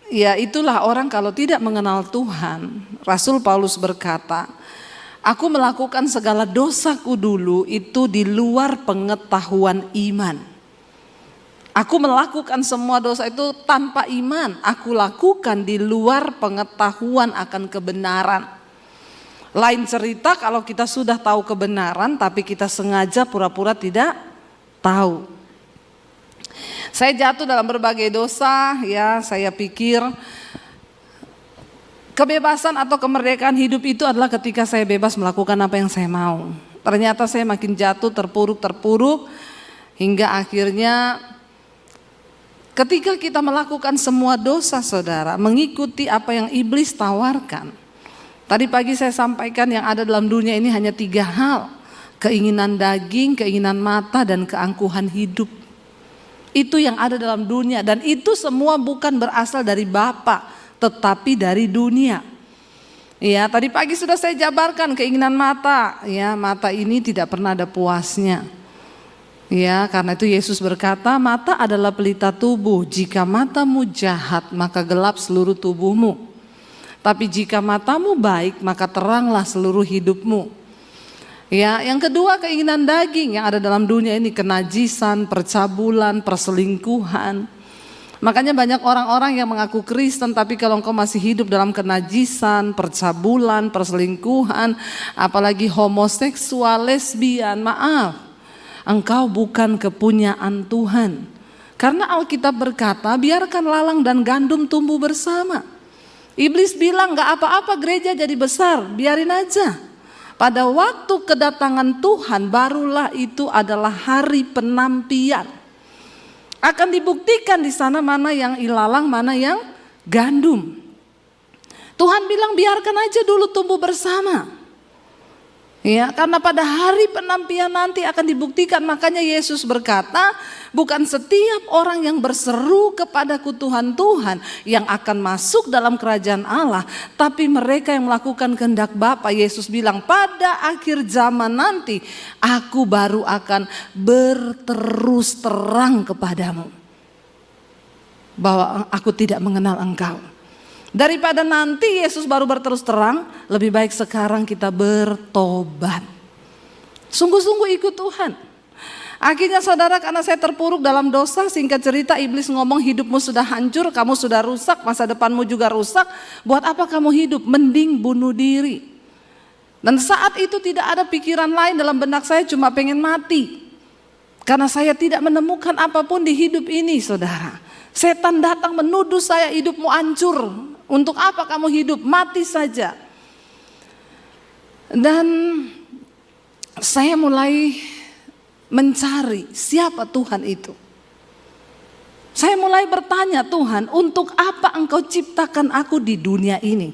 ya itulah orang kalau tidak mengenal Tuhan. Rasul Paulus berkata, aku melakukan segala dosaku dulu itu di luar pengetahuan iman. Aku melakukan semua dosa itu tanpa iman. Aku lakukan di luar pengetahuan akan kebenaran. Lain cerita kalau kita sudah tahu kebenaran tapi kita sengaja pura-pura tidak tahu. Saya jatuh dalam berbagai dosa, ya saya pikir kebebasan atau kemerdekaan hidup itu adalah ketika saya bebas melakukan apa yang saya mau. Ternyata saya makin jatuh terpuruk hingga akhirnya ketika kita melakukan semua dosa saudara, mengikuti apa yang iblis tawarkan. Tadi pagi saya sampaikan yang ada dalam dunia ini hanya 3 hal. keinginan daging, keinginan mata, dan keangkuhan hidup. Itu yang ada dalam dunia, dan itu semua bukan berasal dari Bapa, tetapi dari dunia. Ya, tadi pagi sudah saya jabarkan keinginan mata. Ya, mata ini tidak pernah ada puasnya. Ya, karena itu Yesus berkata, mata adalah pelita tubuh. Jika matamu jahat, maka gelap seluruh tubuhmu. Tapi jika matamu baik, maka teranglah seluruh hidupmu. Ya, yang kedua keinginan daging yang ada dalam dunia ini, kenajisan, percabulan, perselingkuhan. Makanya banyak orang-orang yang mengaku Kristen, tapi kalau engkau masih hidup dalam kenajisan, percabulan, perselingkuhan, apalagi homoseksual, lesbian, maaf, engkau bukan kepunyaan Tuhan. Karena Alkitab berkata, biarkan lalang dan gandum tumbuh bersama. Iblis bilang gak apa-apa gereja jadi besar, biarin aja. Pada waktu kedatangan Tuhan barulah itu adalah hari penampian. Akan dibuktikan di sana mana yang ilalang, mana yang gandum. Tuhan bilang biarkan aja dulu tumbuh bersama. Ya, karena pada hari penampian nanti akan dibuktikan. Makanya Yesus berkata, bukan setiap orang yang berseru kepadaku Tuhan, Tuhan yang akan masuk dalam kerajaan Allah, tapi mereka yang melakukan kehendak Bapa. Yesus bilang pada akhir zaman nanti aku baru akan berterus terang kepadamu bahwa aku tidak mengenal engkau. Daripada nanti Yesus baru berterus terang, lebih baik sekarang kita bertobat. Sungguh-sungguh ikut Tuhan. Akhirnya saudara, karena saya terpuruk dalam dosa, singkat cerita iblis ngomong hidupmu sudah hancur, kamu sudah rusak, masa depanmu juga rusak. Buat apa kamu hidup? Mending bunuh diri. Dan saat itu tidak ada pikiran lain dalam benak saya, cuma pengen mati. Karena saya tidak menemukan apapun di hidup ini saudara. Setan datang menuduh saya, hidupmu hancur. Untuk apa kamu hidup? Mati saja. Dan saya mulai mencari siapa Tuhan itu. Saya mulai bertanya, Tuhan, untuk apa engkau ciptakan aku di dunia ini?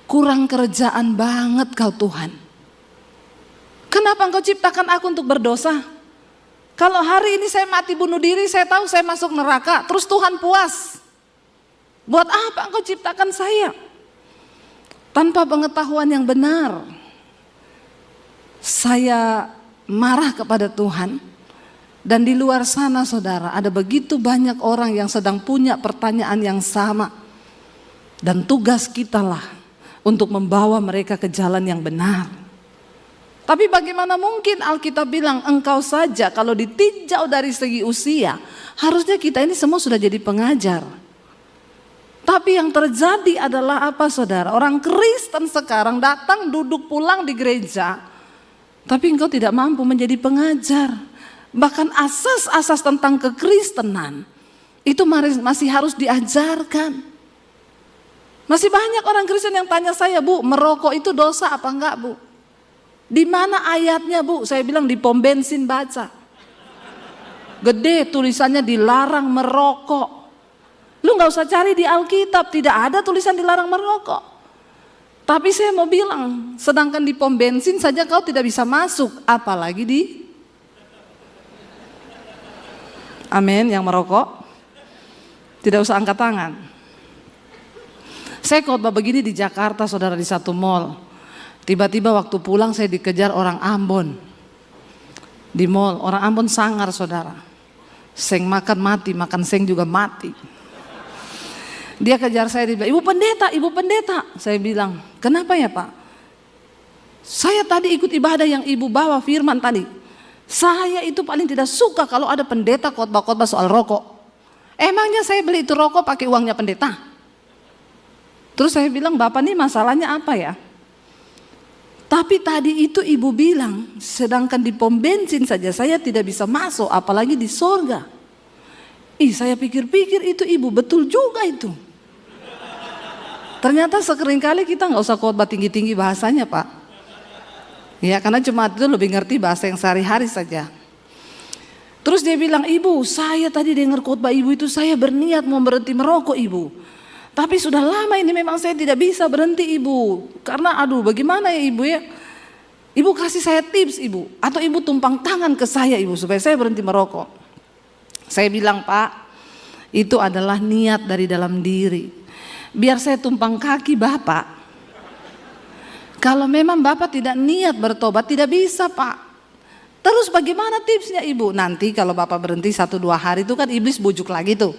Kurang kerjaan banget kau Tuhan. Kenapa engkau ciptakan aku untuk berdosa? Kalau hari ini saya mati bunuh diri, saya tahu saya masuk neraka, terus Tuhan puas. Buat apa engkau ciptakan saya? Tanpa pengetahuan yang benar, saya marah kepada Tuhan. Dan di luar sana saudara, ada begitu banyak orang yang sedang punya pertanyaan yang sama. Dan tugas kitalah untuk membawa mereka ke jalan yang benar. Tapi bagaimana mungkin Alkitab bilang engkau saja kalau ditinjau dari segi usia, harusnya kita ini semua sudah jadi pengajar. Tapi yang terjadi adalah apa saudara? Orang Kristen sekarang datang duduk pulang di gereja, tapi engkau tidak mampu menjadi pengajar. Bahkan asas-asas tentang kekristenan itu masih harus diajarkan. Masih banyak orang Kristen yang tanya saya, Bu, merokok itu dosa apa enggak, Bu? Di mana ayatnya, Bu? Saya bilang di pom bensin baca. Gede tulisannya dilarang merokok. Lu gak usah cari di Alkitab, tidak ada tulisan dilarang merokok. Tapi saya mau bilang, sedangkan di pom bensin saja kau tidak bisa masuk, apalagi di amin yang merokok. Tidak usah angkat tangan. Saya khotbah begini di Jakarta saudara, di satu mall. Tiba-tiba waktu pulang saya dikejar orang Ambon. Di mall, orang Ambon sangar saudara. Seng makan mati, makan seng juga mati. Dia kejar saya, dia bilang, Ibu pendeta. Saya bilang, kenapa ya Pak? Saya tadi ikut ibadah yang Ibu bawa firman tadi. Saya itu paling tidak suka kalau ada pendeta khotbah-khotbah soal rokok. Emangnya saya beli itu rokok pakai uangnya pendeta? Terus saya bilang, Bapak nih masalahnya apa ya? Tapi tadi itu Ibu bilang, sedangkan di pom bensin saja saya tidak bisa masuk, apalagi di sorga. Saya pikir-pikir itu Ibu betul juga itu. Ternyata seringkali kita nggak usah khotbah tinggi-tinggi bahasanya Pak. Ya karena jemaat itu lebih ngerti bahasa yang sehari-hari saja. Terus dia bilang, Ibu saya tadi dengar khotbah Ibu itu, saya berniat mau berhenti merokok Ibu. Tapi sudah lama ini memang saya tidak bisa berhenti Ibu. Karena aduh bagaimana ya Ibu ya. Ibu kasih saya tips ibu, atau ibu tumpang tangan ke saya ibu supaya saya berhenti merokok. Saya bilang, Pak, itu adalah niat dari dalam diri. Biar saya tumpang kaki Bapak. Kalau memang Bapak tidak niat bertobat, tidak bisa Pak. Terus bagaimana tipsnya ibu? Nanti kalau Bapak berhenti 1-2 hari itu kan iblis bujuk lagi tuh.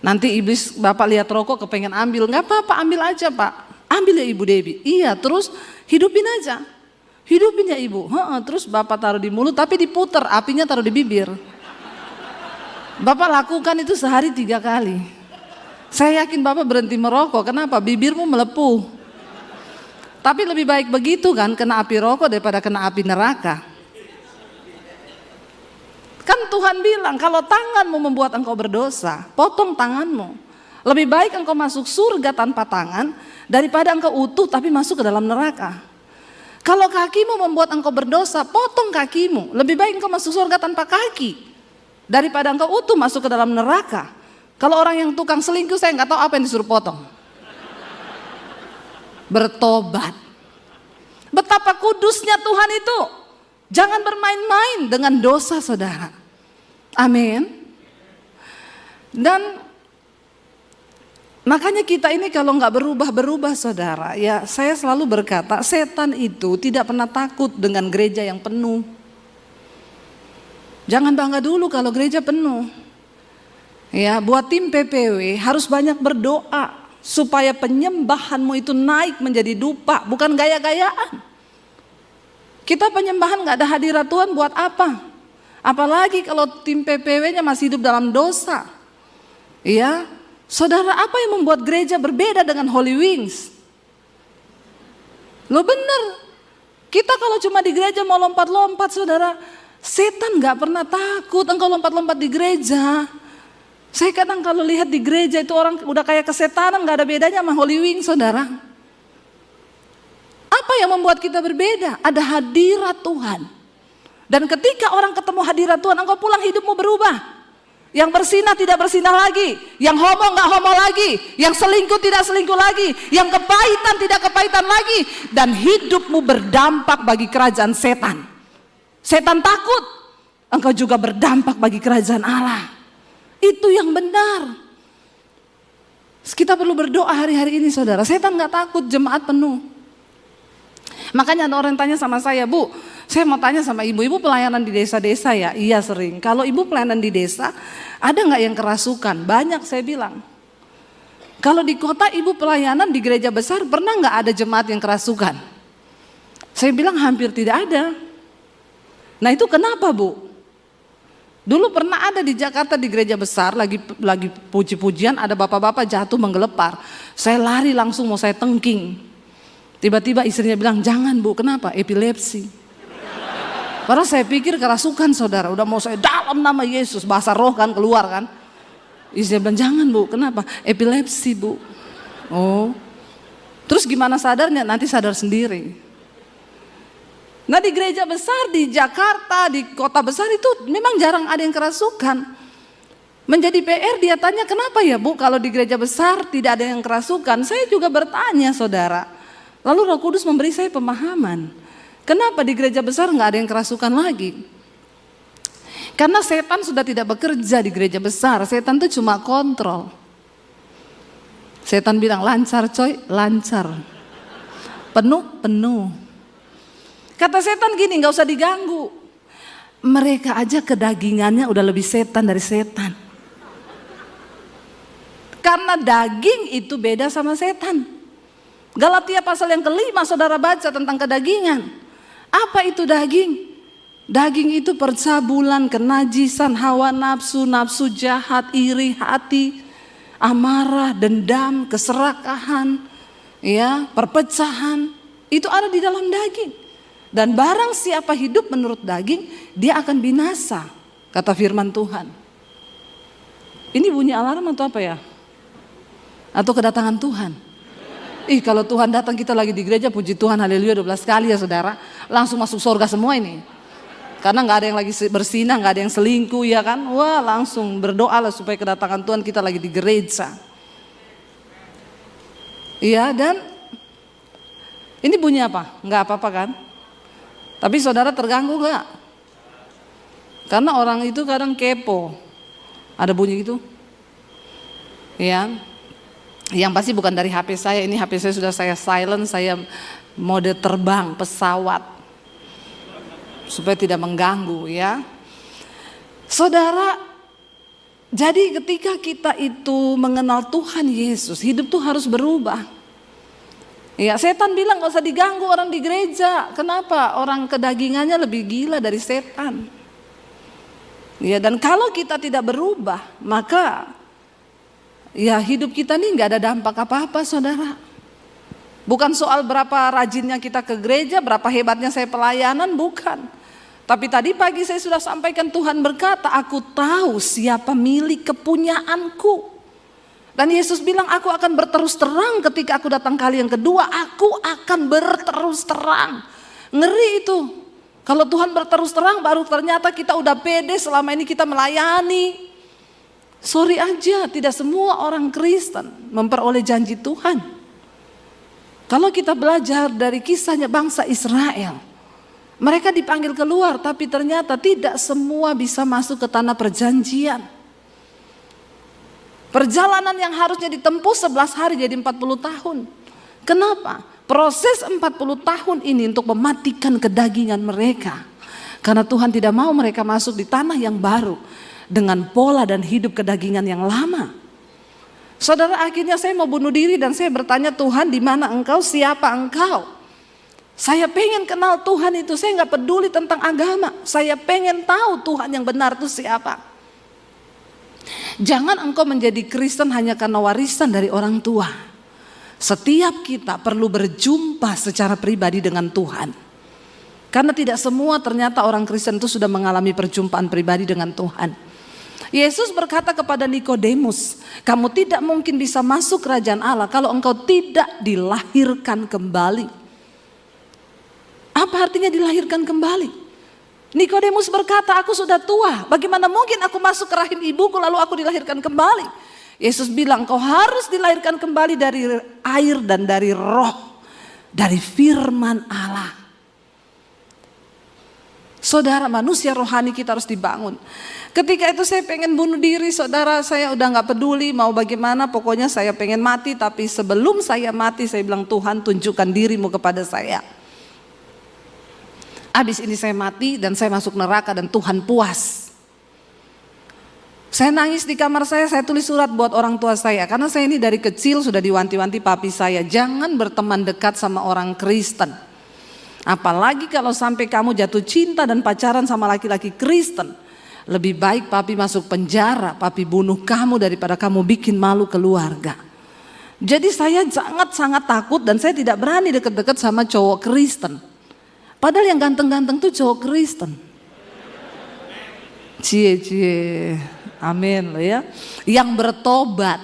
Nanti iblis Bapak lihat rokok kepengen ambil, nggak apa-apa ambil aja Pak. Ambil ya Ibu Debbie. Iya, terus hidupin aja. Hidupin ya Ibu. Terus Bapak taruh di mulut tapi diputer, apinya taruh di bibir. Bapak lakukan itu sehari 3 kali. Saya yakin Bapak berhenti merokok. Kenapa? Bibirmu melepuh. Tapi lebih baik begitu kan, kena api rokok daripada kena api neraka. Kan Tuhan bilang kalau tanganmu membuat engkau berdosa, potong tanganmu. Lebih baik engkau masuk surga tanpa tangan daripada engkau utuh tapi masuk ke dalam neraka. Kalau kakimu membuat engkau berdosa, potong kakimu. Lebih baik engkau masuk surga tanpa kaki daripada engkau utuh masuk ke dalam neraka. Kalau orang yang tukang selingkuh saya nggak tahu apa yang disuruh potong. Bertobat. Betapa kudusnya Tuhan itu. Jangan bermain-main dengan dosa saudara. Amin. Dan makanya kita ini kalau nggak berubah saudara, ya saya selalu berkata setan itu tidak pernah takut dengan gereja yang penuh. Jangan bangga dulu kalau gereja penuh. Ya, buat tim PPW harus banyak berdoa supaya penyembahanmu itu naik menjadi dupa, bukan gaya-gayaan. Kita penyembahan nggak ada hadirat Tuhan buat apa? Apalagi kalau tim PPW-nya masih hidup dalam dosa. Ya. Saudara, apa yang membuat gereja berbeda dengan Holy Wings? Lo bener, kita kalau cuma di gereja mau lompat-lompat saudara, setan gak pernah takut engkau lompat-lompat di gereja. Saya kadang kalau lihat di gereja itu orang udah kayak kesetanan, gak ada bedanya sama Holy Wings saudara. Apa yang membuat kita berbeda? Ada hadirat Tuhan. Dan ketika orang ketemu hadirat Tuhan, engkau pulang hidupmu berubah. Yang bersinah tidak bersinah lagi, yang homo nggak homo lagi, yang selingkuh tidak selingkuh lagi, yang kepahitan tidak kepahitan lagi, dan hidupmu berdampak bagi kerajaan setan. Setan takut, engkau juga berdampak bagi kerajaan Allah. Itu yang benar. Kita perlu berdoa hari-hari ini saudara. Setan nggak takut, jemaat penuh. Makanya ada orang yang tanya sama saya, Bu, saya mau tanya sama ibu pelayanan di desa-desa ya? Iya sering. Kalau ibu pelayanan di desa, ada nggak yang kerasukan? Banyak saya bilang. Kalau di kota ibu pelayanan di gereja besar, pernah nggak ada jemaat yang kerasukan? Saya bilang hampir tidak ada. Nah itu kenapa Bu? Dulu pernah ada di Jakarta di gereja besar, lagi puji-pujian, ada bapak-bapak jatuh menggelepar. Saya lari langsung mau saya tengking. Tiba-tiba istrinya bilang, jangan Bu, kenapa? Epilepsi. Padahal saya pikir kerasukan saudara, udah mau saya dalam nama Yesus, bahasa roh kan keluar kan. Istrinya bilang, jangan Bu, kenapa? Epilepsi Bu. Oh, terus gimana sadarnya? Nanti sadar sendiri. Nah di gereja besar di Jakarta, di kota besar itu memang jarang ada yang kerasukan. Menjadi PR dia tanya, kenapa ya Bu kalau di gereja besar tidak ada yang kerasukan? Saya juga bertanya saudara. Lalu Roh Kudus memberi saya pemahaman. Kenapa di gereja besar nggak ada yang kerasukan lagi? Karena setan sudah tidak bekerja di gereja besar. Setan itu cuma kontrol. Setan bilang lancar coy, lancar. Penuh, penuh. Kata setan gini, nggak usah diganggu. Mereka aja kedagingannya udah lebih setan dari setan. Karena daging itu beda sama setan. Galatia pasal yang ke-5 saudara baca tentang kedagingan. Apa itu daging? Daging itu percabulan, kenajisan, hawa nafsu, nafsu jahat, iri hati, amarah, dendam, keserakahan, ya, perpecahan. Itu ada di dalam daging. Dan barang siapa hidup menurut daging, dia akan binasa, kata firman Tuhan. Ini bunyi alarm atau apa ya? Atau kedatangan Tuhan? Kalau Tuhan datang kita lagi di gereja, puji Tuhan, haleluya 12 kali ya saudara, langsung masuk surga semua ini. Karena gak ada yang lagi bersinah, gak ada yang selingkuh ya kan. Wah langsung berdoa lah supaya kedatangan Tuhan kita lagi di gereja. Iya, dan ini bunyi apa? Gak apa-apa kan? Tapi saudara terganggu gak? Karena orang itu kadang kepo. Ada bunyi gitu, ya. Yang pasti bukan dari HP saya. Ini HP saya sudah saya silent. Saya mode terbang pesawat supaya tidak mengganggu, ya. Saudara, jadi ketika kita itu mengenal Tuhan Yesus, hidup tuh harus berubah. Ya, setan bilang gak usah diganggu orang di gereja. Kenapa? Orang kedagingannya lebih gila dari setan. Ya, dan kalau kita tidak berubah, maka ya hidup kita nih gak ada dampak apa-apa, saudara. Bukan soal berapa rajinnya kita ke gereja, berapa hebatnya saya pelayanan, bukan. Tapi tadi pagi saya sudah sampaikan, Tuhan berkata, aku tahu siapa milik kepunyaanku. Dan Yesus bilang, aku akan berterus terang ketika aku datang kali yang kedua. Aku akan berterus terang. Ngeri itu. Kalau Tuhan berterus terang, baru ternyata kita udah pede selama ini kita melayani. Sorry aja, tidak semua orang Kristen memperoleh janji Tuhan. Kalau kita belajar dari kisahnya bangsa Israel, mereka dipanggil keluar, tapi ternyata tidak semua bisa masuk ke tanah perjanjian. Perjalanan yang harusnya ditempuh 11 hari jadi 40 tahun. Kenapa? Proses 40 tahun ini untuk mematikan kedagingan mereka. Karena Tuhan tidak mau mereka masuk di tanah yang baru dengan pola dan hidup kedagingan yang lama. Saudara, akhirnya saya mau bunuh diri dan saya bertanya, Tuhan, di mana engkau? Siapa engkau? Saya pengen kenal Tuhan itu. Saya gak peduli tentang agama. Saya pengen tahu Tuhan yang benar itu siapa. Jangan engkau menjadi Kristen hanya karena warisan dari orang tua. Setiap kita perlu berjumpa secara pribadi dengan Tuhan. Karena tidak semua ternyata orang Kristen itu sudah mengalami perjumpaan pribadi dengan Tuhan. Yesus berkata kepada Nikodemus, kamu tidak mungkin bisa masuk kerajaan Allah kalau engkau tidak dilahirkan kembali. Apa artinya dilahirkan kembali? Nikodemus berkata, aku sudah tua, bagaimana mungkin aku masuk ke rahim ibuku lalu aku dilahirkan kembali? Yesus bilang, kau harus dilahirkan kembali dari air dan dari roh, dari firman Allah. Saudara, manusia rohani kita harus dibangun. Ketika itu saya pengen bunuh diri, saudara, saya udah gak peduli mau bagaimana, pokoknya saya pengen mati. Tapi sebelum saya mati saya bilang, Tuhan tunjukkan dirimu kepada saya. Habis ini saya mati dan saya masuk neraka dan Tuhan puas. Saya nangis di kamar saya tulis surat buat orang tua saya. Karena saya ini dari kecil sudah diwanti-wanti papi saya, jangan berteman dekat sama orang Kristen. Apalagi kalau sampai kamu jatuh cinta dan pacaran sama laki-laki Kristen. Lebih baik papi masuk penjara, papi bunuh kamu daripada kamu bikin malu keluarga. Jadi saya sangat takut dan saya tidak berani dekat-dekat sama cowok Kristen. Padahal yang ganteng-ganteng tuh cowok Kristen. Cie, amin loh ya. Yang bertobat.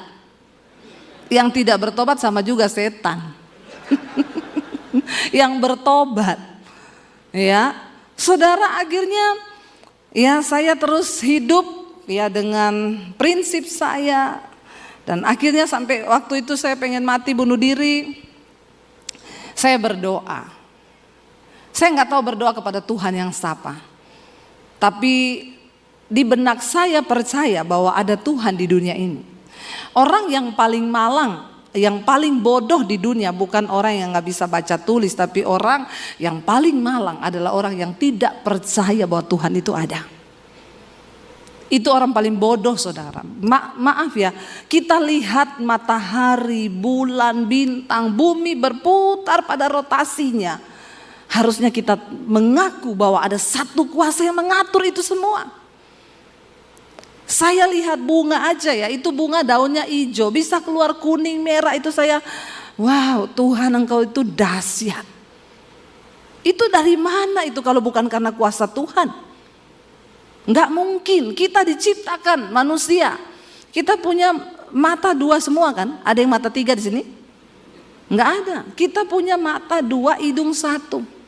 Yang tidak bertobat sama juga setan. Yang bertobat. Ya, saudara, akhirnya ya saya terus hidup ya dengan prinsip saya. Dan akhirnya sampai waktu itu saya pengen mati bunuh diri. Saya berdoa. Saya nggak tahu berdoa kepada Tuhan yang siapa. Tapi di benak saya percaya bahwa ada Tuhan di dunia ini. Orang yang paling malang, yang paling bodoh di dunia bukan orang yang nggak bisa baca tulis, tapi orang yang paling malang adalah orang yang tidak percaya bahwa Tuhan itu ada. Itu orang paling bodoh, saudara. Maaf ya, kita lihat matahari, bulan, bintang, bumi berputar pada rotasinya. Harusnya kita mengaku bahwa ada satu kuasa yang mengatur itu semua. Saya lihat bunga aja ya, itu bunga daunnya hijau, bisa keluar kuning, merah, itu saya, wow, Tuhan engkau itu dahsyat. Itu dari mana itu kalau bukan karena kuasa Tuhan? Enggak mungkin, kita diciptakan manusia. Kita punya mata dua semua kan? Ada yang mata tiga di sini? Enggak ada. Kita punya mata dua, hidung satu.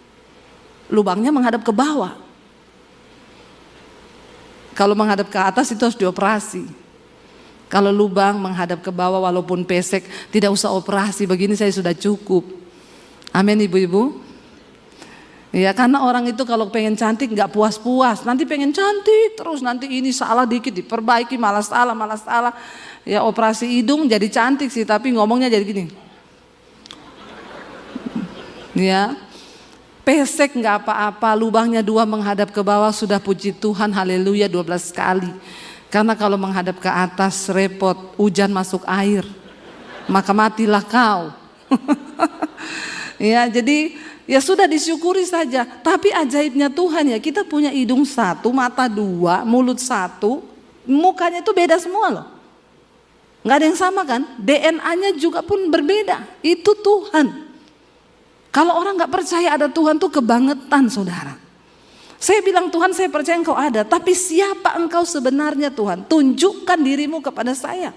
Lubangnya menghadap ke bawah. Kalau menghadap ke atas itu harus dioperasi. Kalau lubang menghadap ke bawah walaupun pesek, tidak usah operasi, begini saya sudah cukup. Amin ibu-ibu. Ya, karena orang itu kalau pengen cantik nggak puas-puas, nanti pengen cantik terus, nanti ini salah dikit diperbaiki, malah salah. Ya, operasi hidung jadi cantik sih, tapi ngomongnya jadi gini. Ya, pesek nggak apa-apa, lubangnya 2 menghadap ke bawah sudah, puji Tuhan, haleluya 12 kali. Karena kalau menghadap ke atas repot, hujan masuk air, maka matilah kau. Ya, jadi ya sudah, disyukuri saja. Tapi ajaibnya Tuhan ya, kita punya hidung 1, mata 2, mulut 1, mukanya itu beda semua loh. Nggak ada yang sama kan? DNA-nya juga pun berbeda. Itu Tuhan. Kalau orang nggak percaya ada Tuhan tuh kebangetan, saudara. Saya bilang, Tuhan, saya percaya Engkau ada, tapi siapa Engkau sebenarnya, Tuhan? Tunjukkan dirimu kepada saya.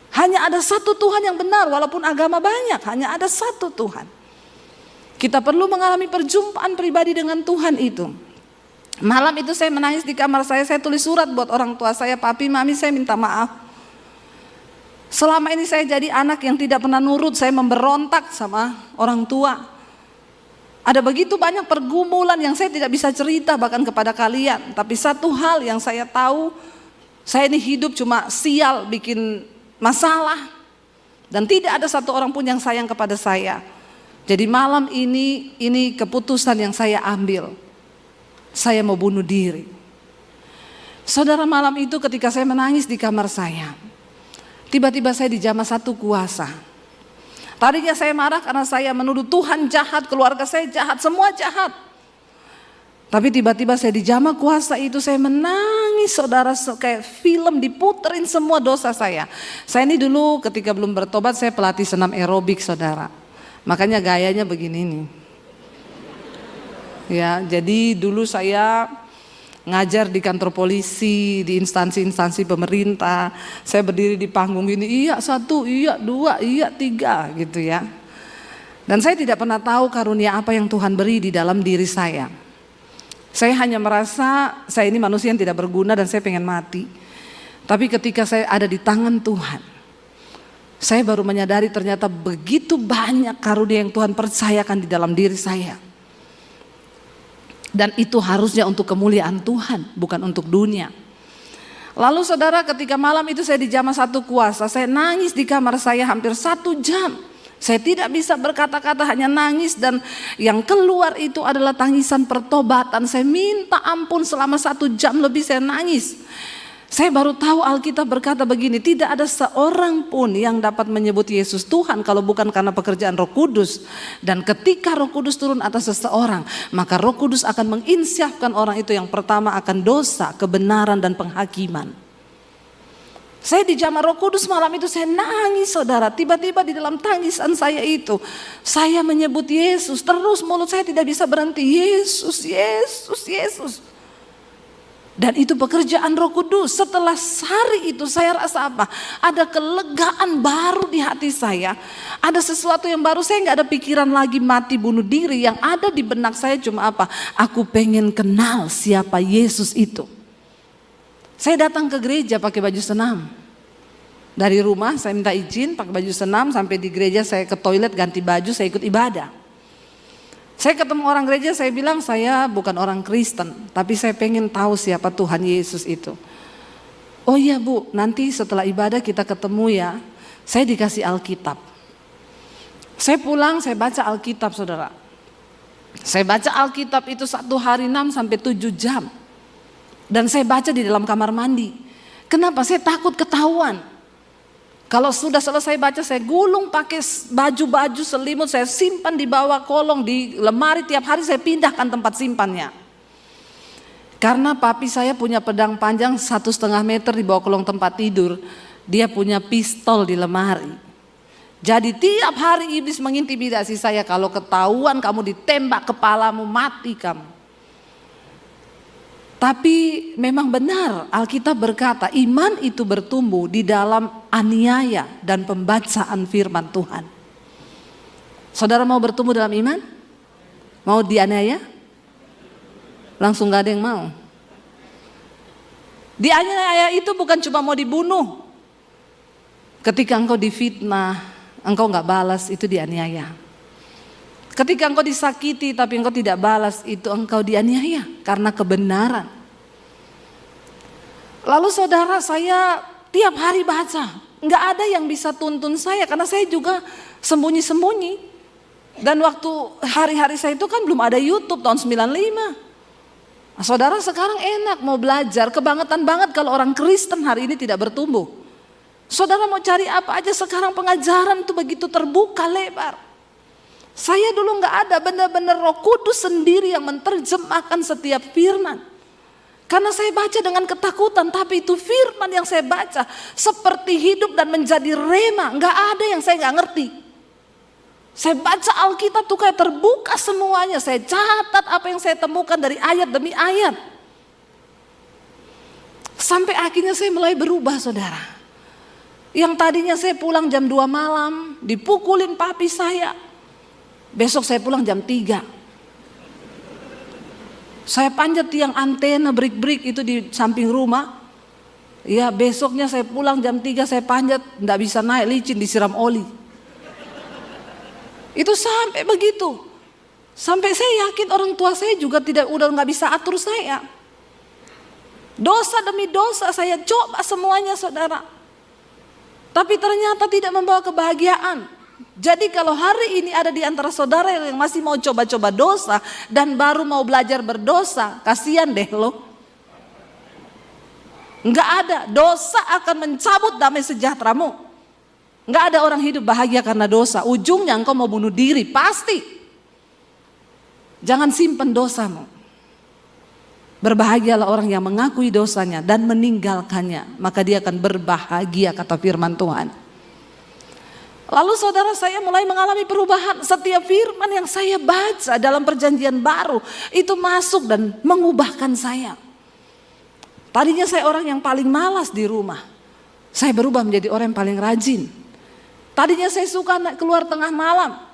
Hanya ada satu Tuhan yang benar, walaupun agama banyak, hanya ada satu Tuhan. Kita perlu mengalami perjumpaan pribadi dengan Tuhan itu. Malam itu saya menangis di kamar saya tulis surat buat orang tua saya, papi, mami, saya minta maaf. Selama ini saya jadi anak yang tidak pernah nurut, saya memberontak sama orang tua. Ada begitu banyak pergumulan yang saya tidak bisa cerita bahkan kepada kalian. Tapi satu hal yang saya tahu, saya ini hidup cuma sial, bikin masalah. Dan tidak ada satu orang pun yang sayang kepada saya. Jadi malam ini keputusan yang saya ambil. Saya mau bunuh diri. Saudara, malam itu ketika saya menangis di kamar saya, tiba-tiba saya dijamah satu kuasa. Tadinya saya marah karena saya menuduh Tuhan jahat, keluarga saya jahat, semua jahat. Tapi tiba-tiba saya dijamah kuasa itu, saya menangis, saudara, kayak film, diputerin semua dosa saya. Saya ini dulu ketika belum bertobat, saya pelatih senam aerobik, saudara. Makanya gayanya begini nih. Ya, jadi dulu saya ngajar di kantor polisi, di instansi-instansi pemerintah. Saya berdiri di panggung ini, iya 1, iya 2, iya 3 gitu ya. Dan saya tidak pernah tahu karunia apa yang Tuhan beri di dalam diri saya. Saya hanya merasa saya ini manusia yang tidak berguna dan saya pengen mati. Tapi ketika saya ada di tangan Tuhan, saya baru menyadari ternyata begitu banyak karunia yang Tuhan percayakan di dalam diri saya. Dan itu harusnya untuk kemuliaan Tuhan, bukan untuk dunia. Lalu saudara, ketika malam itu saya dijamah satu kuasa, saya nangis di kamar saya hampir 1 jam. Saya tidak bisa berkata-kata, hanya nangis, dan yang keluar itu adalah tangisan pertobatan. Saya minta ampun selama 1 jam lebih, saya nangis. Saya baru tahu Alkitab berkata begini, tidak ada seorang pun yang dapat menyebut Yesus Tuhan kalau bukan karena pekerjaan Roh Kudus. Dan ketika Roh Kudus turun atas seseorang, maka Roh Kudus akan menginsyafkan orang itu yang pertama akan dosa, kebenaran, dan penghakiman. Saya dijamah Roh Kudus malam itu, saya nangis, saudara. Tiba-tiba di dalam tangisan saya itu, saya menyebut Yesus. Terus mulut saya tidak bisa berhenti, Yesus, Yesus, Yesus. Dan itu pekerjaan Roh Kudus. Setelah hari itu saya rasa apa? Ada kelegaan baru di hati saya. Ada sesuatu yang baru, saya gak ada pikiran lagi mati bunuh diri. Yang ada di benak saya cuma apa? Aku pengen kenal siapa Yesus itu. Saya datang ke gereja pakai baju senam. Dari rumah saya minta izin pakai baju senam, sampai di gereja saya ke toilet ganti baju, saya ikut ibadah. Saya ketemu orang gereja, saya bilang saya bukan orang Kristen, tapi saya pengen tahu siapa Tuhan Yesus itu. Oh iya Bu, nanti setelah ibadah kita ketemu ya. Saya dikasih Alkitab. Saya pulang, saya baca Alkitab, saudara. Saya baca Alkitab itu 1 hari 6 sampai 7 jam. Dan saya baca di dalam kamar mandi. Kenapa? Saya takut ketahuan. Kalau sudah selesai baca, saya gulung pakai baju-baju selimut, saya simpan di bawah kolong, di lemari, tiap hari saya pindahkan tempat simpannya. Karena papi saya punya pedang panjang 1,5 meter di bawah kolong tempat tidur. Dia punya pistol di lemari. Jadi tiap hari iblis mengintimidasi saya, kalau ketahuan kamu ditembak kepalamu, mati kamu. Tapi memang benar Alkitab berkata iman itu bertumbuh di dalam aniaya dan pembacaan firman Tuhan. Saudara mau bertumbuh dalam iman? Mau dianiaya? Langsung gak ada yang mau. Dianiaya itu bukan cuma mau dibunuh. Ketika engkau difitnah, engkau gak balas, itu dianiaya. Ketika engkau disakiti tapi engkau tidak balas, itu engkau dianiaya karena kebenaran. Lalu saudara, saya tiap hari baca, nggak ada yang bisa tuntun saya karena saya juga sembunyi-sembunyi. Dan waktu hari-hari saya itu kan belum ada YouTube tahun 95. Nah, saudara, sekarang enak mau belajar, kebangetan banget kalau orang Kristen hari ini tidak bertumbuh. Saudara mau cari apa aja sekarang, pengajaran itu begitu terbuka lebar. Saya dulu nggak ada, benar-benar Roh Kudus sendiri yang menerjemahkan setiap firman. Karena saya baca dengan ketakutan, tapi itu firman yang saya baca seperti hidup dan menjadi rema. Nggak ada yang saya nggak ngerti. Saya baca Alkitab tuh kayak terbuka semuanya. Saya catat apa yang saya temukan dari ayat demi ayat. Sampai akhirnya saya mulai berubah, saudara. Yang tadinya saya pulang jam 2 malam, dipukulin papi saya. Besok saya pulang jam 3. Saya panjat tiang antena break-break itu di samping rumah. Ya, besoknya saya pulang jam 3, saya panjat, enggak bisa naik, licin, disiram oli. Itu sampai begitu. Sampai saya yakin orang tua saya juga udah nggak bisa atur saya. Dosa demi dosa saya coba semuanya, saudara. Tapi ternyata tidak membawa kebahagiaan. Jadi kalau hari ini ada di antara saudara yang masih mau coba-coba dosa dan baru mau belajar berdosa, kasihan deh lo. Nggak ada, dosa akan mencabut damai sejahteramu. Nggak ada orang hidup bahagia karena dosa. Ujungnya engkau mau bunuh diri, pasti. Jangan simpen dosamu. Berbahagialah orang yang mengakui dosanya dan meninggalkannya, maka dia akan berbahagia, kata firman Tuhan. Lalu saudara, saya mulai mengalami perubahan. Setiap firman yang saya baca dalam perjanjian baru itu masuk dan mengubahkan saya. Tadinya saya orang yang paling malas di rumah. Saya berubah menjadi orang yang paling rajin. Tadinya saya suka keluar tengah malam.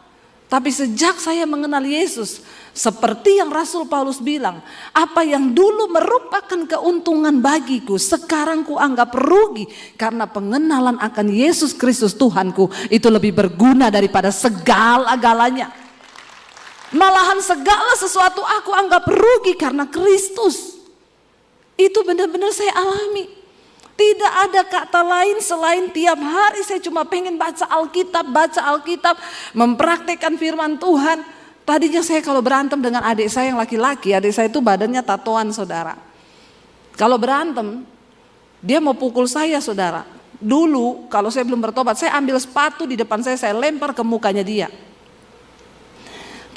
Tapi sejak saya mengenal Yesus, seperti yang Rasul Paulus bilang, apa yang dulu merupakan keuntungan bagiku, sekarang ku anggap rugi. Karena pengenalan akan Yesus Kristus Tuhanku itu lebih berguna daripada segala-galanya. Malahan segala sesuatu aku anggap rugi karena Kristus. Itu benar-benar saya alami. Tidak ada kata lain selain tiap hari saya cuma pengen baca Alkitab, mempraktekkan firman Tuhan. Tadinya saya kalau berantem dengan adik saya yang laki-laki, adik saya itu badannya tatoan, saudara. Kalau berantem, dia mau pukul saya, saudara. Dulu kalau saya belum bertobat, saya ambil sepatu di depan saya lempar ke mukanya dia.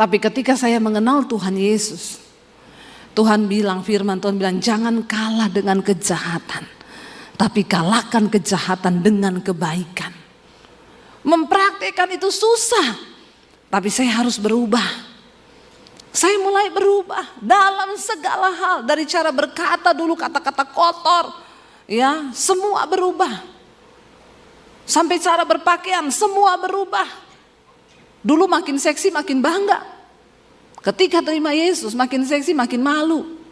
Tapi ketika saya mengenal Tuhan Yesus, Tuhan bilang, firman Tuhan bilang, jangan kalah dengan kejahatan, tapi kalahkan kejahatan dengan kebaikan. Mempraktikkan itu susah, tapi saya harus berubah. Saya mulai berubah dalam segala hal. Dari cara berkata dulu kata-kata kotor, ya semua berubah. Sampai cara berpakaian semua berubah. Dulu makin seksi makin bangga. Ketika terima Yesus makin seksi makin malu.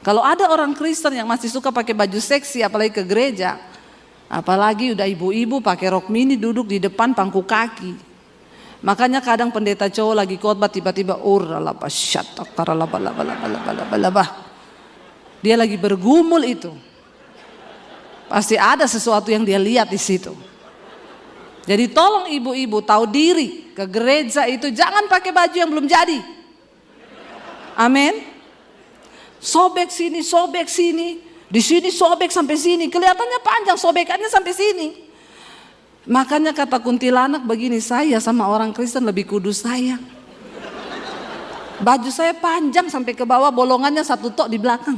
Kalau ada orang Kristen yang masih suka pakai baju seksi apalagi ke gereja, apalagi udah ibu-ibu pakai rok mini duduk di depan pangku kaki. Makanya kadang pendeta cowok lagi khotbah tiba-tiba dia lagi bergumul itu. Pasti ada sesuatu yang dia lihat di situ. Jadi tolong ibu-ibu tahu diri, ke gereja itu jangan pakai baju yang belum jadi. Amin. Sobek sini, di sini sobek sampai sini, kelihatannya panjang sobekannya sampai sini. Makanya kata kuntilanak begini, saya sama orang Kristen lebih kudus saya. Baju saya panjang sampai ke bawah, bolongannya satu tok di belakang.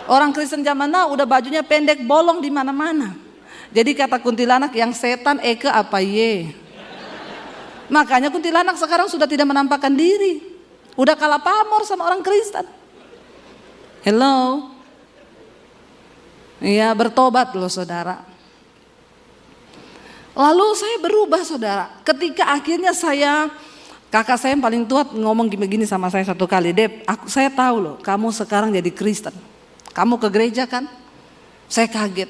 Orang Kristen zaman now udah bajunya pendek, bolong di mana-mana. Jadi kata kuntilanak, yang setan eke apa ye. Makanya kuntilanak sekarang sudah tidak menampakkan diri, udah kalah pamor sama orang Kristen. Hello. Iya, bertobat loh saudara. Lalu saya berubah, saudara. Ketika akhirnya kakak saya yang paling tua ngomong begini sama saya satu kali, Dep, saya tahu loh kamu sekarang jadi Kristen. Kamu ke gereja kan? Saya kaget.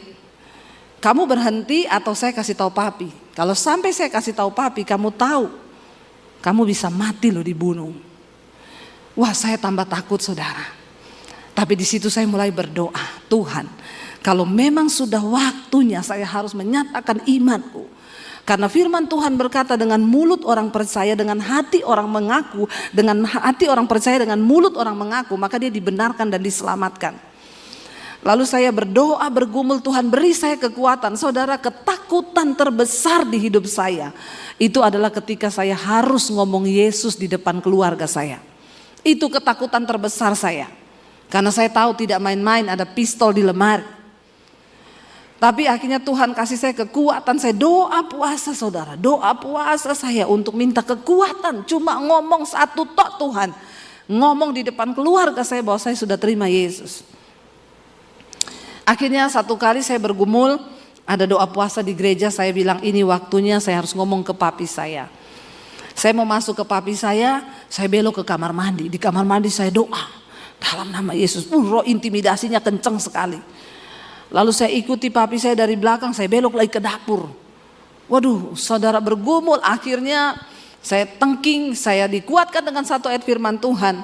Kamu berhenti atau saya kasih tahu papi? Kalau sampai saya kasih tahu papi, kamu tahu kamu bisa mati loh dibunuh. Wah, saya tambah takut saudara. Tapi di situ saya mulai berdoa, Tuhan, kalau memang sudah waktunya saya harus menyatakan imanku. Karena firman Tuhan berkata dengan mulut orang percaya, dengan hati orang mengaku, dengan hati orang percaya, dengan mulut orang mengaku, maka dia dibenarkan dan diselamatkan. Lalu saya berdoa bergumul, Tuhan beri saya kekuatan. Saudara, ketakutan terbesar di hidup saya itu adalah ketika saya harus ngomong Yesus di depan keluarga saya. Itu ketakutan terbesar saya. Karena saya tahu tidak main-main, ada pistol di lemari. Tapi akhirnya Tuhan kasih saya kekuatan. Saya doa puasa saudara, doa puasa saya untuk minta kekuatan. Cuma ngomong satu tok Tuhan. Ngomong di depan keluarga saya bahwa saya sudah terima Yesus. Akhirnya satu kali saya bergumul, ada doa puasa di gereja, saya bilang ini waktunya saya harus ngomong ke papi saya. Saya mau masuk ke papi saya belok ke kamar mandi. Di kamar mandi saya doa dalam nama Yesus. Roh intimidasinya kenceng sekali. Lalu saya ikuti papi saya dari belakang, saya belok lagi ke dapur. Waduh, saudara bergumul, akhirnya saya tengking, saya dikuatkan dengan satu ayat firman Tuhan.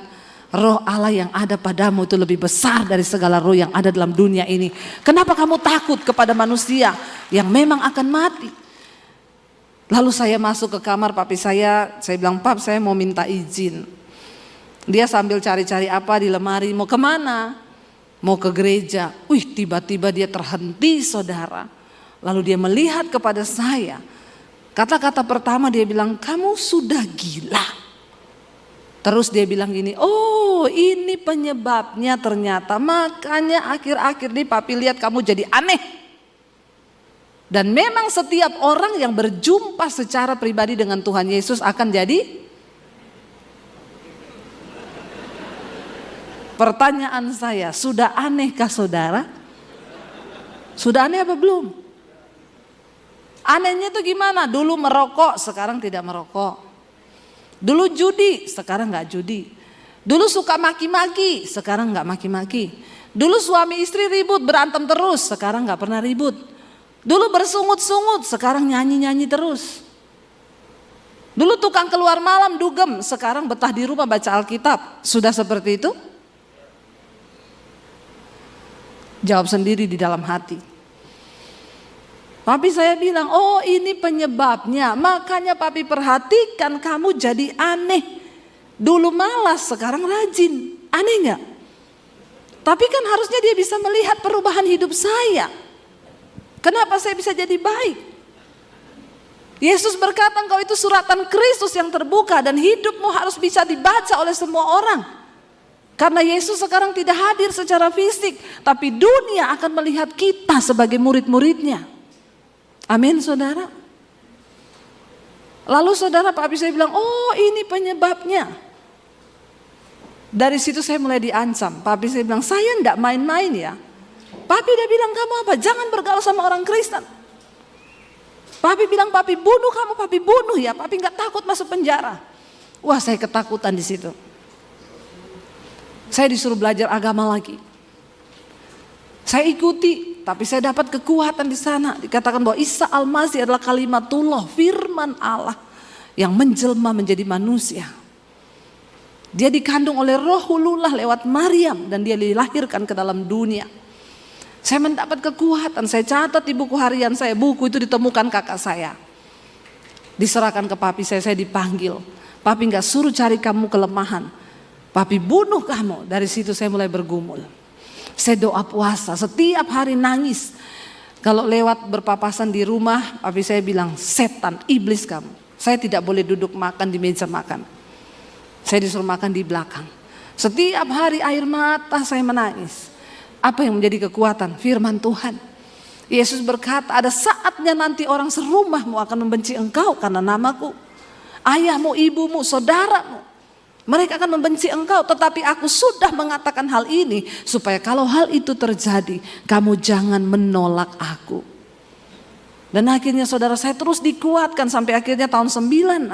Roh Allah yang ada padamu itu lebih besar dari segala roh yang ada dalam dunia ini. Kenapa kamu takut kepada manusia yang memang akan mati? Lalu saya masuk ke kamar papi saya bilang, Pap, saya mau minta izin. Dia sambil cari-cari apa di lemari, mau kemana? Mau ke gereja. Wih, tiba-tiba dia terhenti saudara. Lalu dia melihat kepada saya. Kata-kata pertama dia bilang, kamu sudah gila. Terus dia bilang gini, oh ini penyebabnya ternyata. Makanya akhir-akhir ini papi lihat kamu jadi aneh. Dan memang setiap orang yang berjumpa secara pribadi dengan Tuhan Yesus akan jadi. Pertanyaan saya, sudah anehkah saudara? Sudah aneh apa belum? Anehnya itu gimana? Dulu merokok, sekarang tidak merokok. Dulu judi, sekarang gak judi. Dulu suka maki-maki, sekarang gak maki-maki. Dulu suami istri ribut, berantem terus, sekarang gak pernah ribut. Dulu bersungut-sungut, sekarang nyanyi-nyanyi terus. Dulu tukang keluar malam dugem, sekarang betah di rumah baca Alkitab. Sudah seperti itu? Jawab sendiri di dalam hati. Papi saya bilang, oh ini penyebabnya. Makanya papi perhatikan kamu jadi aneh. Dulu malas, sekarang rajin. Aneh gak? Tapi kan harusnya dia bisa melihat perubahan hidup saya. Kenapa saya bisa jadi baik? Yesus berkata, engkau itu suratan Kristus yang terbuka dan hidupmu harus bisa dibaca oleh semua orang. Karena Yesus sekarang tidak hadir secara fisik, tapi dunia akan melihat kita sebagai murid-muridnya. Amin saudara. Lalu saudara papi saya bilang, oh ini penyebabnya. Dari situ saya mulai diancam. Papi saya bilang, saya enggak main-main ya. Papi dia bilang, kamu apa? Jangan bergaul sama orang Kristen. Papi bilang, papi bunuh kamu, papi bunuh ya. Papi enggak takut masuk penjara. Wah, saya ketakutan di situ. Saya disuruh belajar agama lagi. Saya ikuti. Tapi saya dapat kekuatan di sana. Dikatakan bahwa Isa Al-Masih adalah kalimatullah, firman Allah yang menjelma menjadi manusia. Dia dikandung oleh Roh Hulullah lewat Maryam dan dia dilahirkan ke dalam dunia. Saya mendapat kekuatan, saya catat di buku harian saya, buku itu ditemukan kakak saya. Diserahkan ke papi saya dipanggil. Papi gak suruh cari kamu kelemahan. Papi bunuh kamu. Dari situ saya mulai bergumul. Saya doa puasa, setiap hari nangis. Kalau lewat berpapasan di rumah, papi saya bilang, setan, iblis kamu. Saya tidak boleh duduk makan di meja makan. Saya disuruh makan di belakang. Setiap hari air mata saya menangis. Apa yang menjadi kekuatan? Firman Tuhan. Yesus berkata, ada saatnya nanti orang serumahmu akan membenci engkau karena namaku. Ayahmu, ibumu, saudaramu. Mereka akan membenci engkau, tetapi aku sudah mengatakan hal ini supaya kalau hal itu terjadi, kamu jangan menolak aku. Dan akhirnya saudara saya terus dikuatkan sampai akhirnya tahun 96.